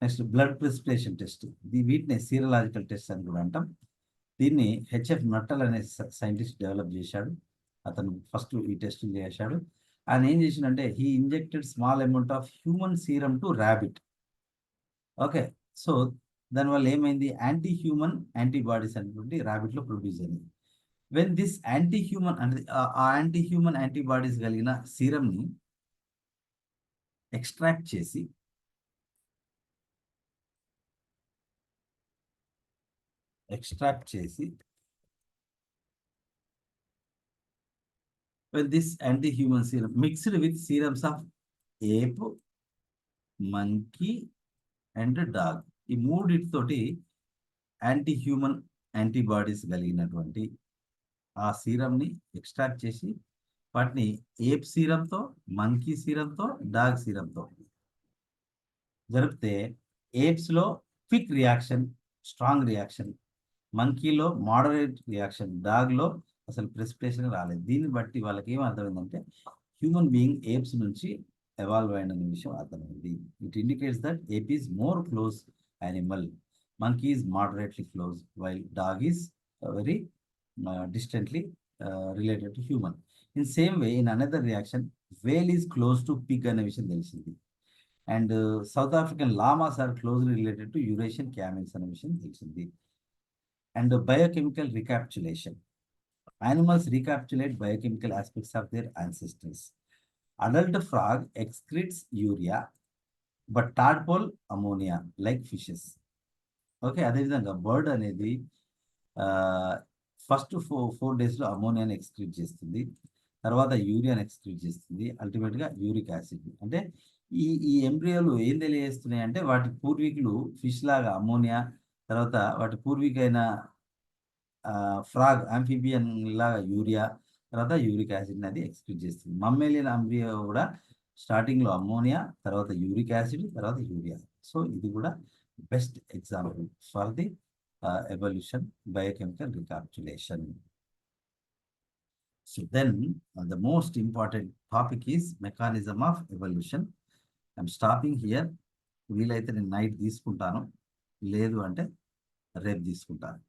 Next blood precipitation test. వీటిని సీరలాజికల్ టెస్ట్ అని కూడా అంటాం. దీన్ని హెచ్ఎఫ్ నట్టల్ అనే సైంటిస్ట్ డెవలప్ చేశాడు. అతను ఫస్ట్ ఈ టెస్ట్ చేశాడు. ఆయన ఏం చేసిండంటే he injected small amount of human serum to rabbit. Okay. So దానివల్ల ఏమైంది? యాంటీ హ్యూమన్ యాంటీబాడీస్ అనేటువంటి ర్యాబిట్లో ప్రొడ్యూస్ అయింది. వెన్ దిస్ యాంటీ హ్యూమన్ అంటే ఆ యాంటీ హ్యూమన్ యాంటీబాడీస్ కలిగిన సీరంని ఎక్స్ట్రాక్ట్ చేసి when this anti-human serum mixed with serums of ape, monkey and dog, ఈ మూడిటితోటి యాంటీ హ్యూమన్ యాంటీబాడీస్ కలిగినటువంటి ఆ సీరంని ఎక్స్ట్రాక్ట్ చేసి వాటిని ఏప్ సీరంతో, మంకీ సీరంతో, డాగ్ సీరంతో జరిపితే ఏప్స్లో క్విక్ రియాక్షన్, స్ట్రాంగ్ రియాక్షన్, మంకీలో మోడరేట్ రియాక్షన్, డాగ్లో అసలు ప్రెసిపిటేషన్ రాలేదు. దీన్ని బట్టి వాళ్ళకి ఏం అర్థమైందంటే హ్యూమన్ బీయింగ్ ఏప్స్ నుంచి ఎవాల్వ్ అయిన విషయం అర్థమైంది. It indicates that ape is more close animal, monkey is moderately close, while dog is very distantly related to human. In same way, in another reaction, whale is close to pig అనే విషయం తెలిసింది. And south African llamas are closely related to Eurasian camels అనే విషయం తెలిసింది. And biochemical recapitulation. Animals recapitulate biochemical aspects of their ancestors. Adult frog excretes urea, but tadpole ammonia like fishes. Okay. అదేవిధంగా bird అనేది first 4 డేస్లో అమోనియాని excrete చేస్తుంది, తర్వాత యూరియాని excrete చేస్తుంది, అల్టిమేట్గా యూరిక్ యాసిడ్. అంటే ఈ ఎంబ్రియోలు ఏం తెలియజేస్తున్నాయి అంటే వాటి పూర్వీకులు ఫిష్ లాగా అమోనియా, తర్వాత వాటి పూర్వీకైన ఫ్రాగ్ ఆంఫిబియన్ లాగా యూరియా, తర్వాత యూరిక్ యాసిడ్ అనేది ఎక్స్క్రీట్ చేస్తుంది. మమ్మేలియన్ ఎంబ్రియో కూడా స్టార్టింగ్లో అమోనియా, తర్వాత యూరిక్ యాసిడ్, తర్వాత యూరియా. సో ఇది కూడా best example for the evolution biochemical recapitulation. So then the most important topic is mechanism of evolution. I'm stopping here. వీలైతే నేను నైట్ తీసుకుంటాను, లేదు అంటే రేపు తీసుకుంటాను.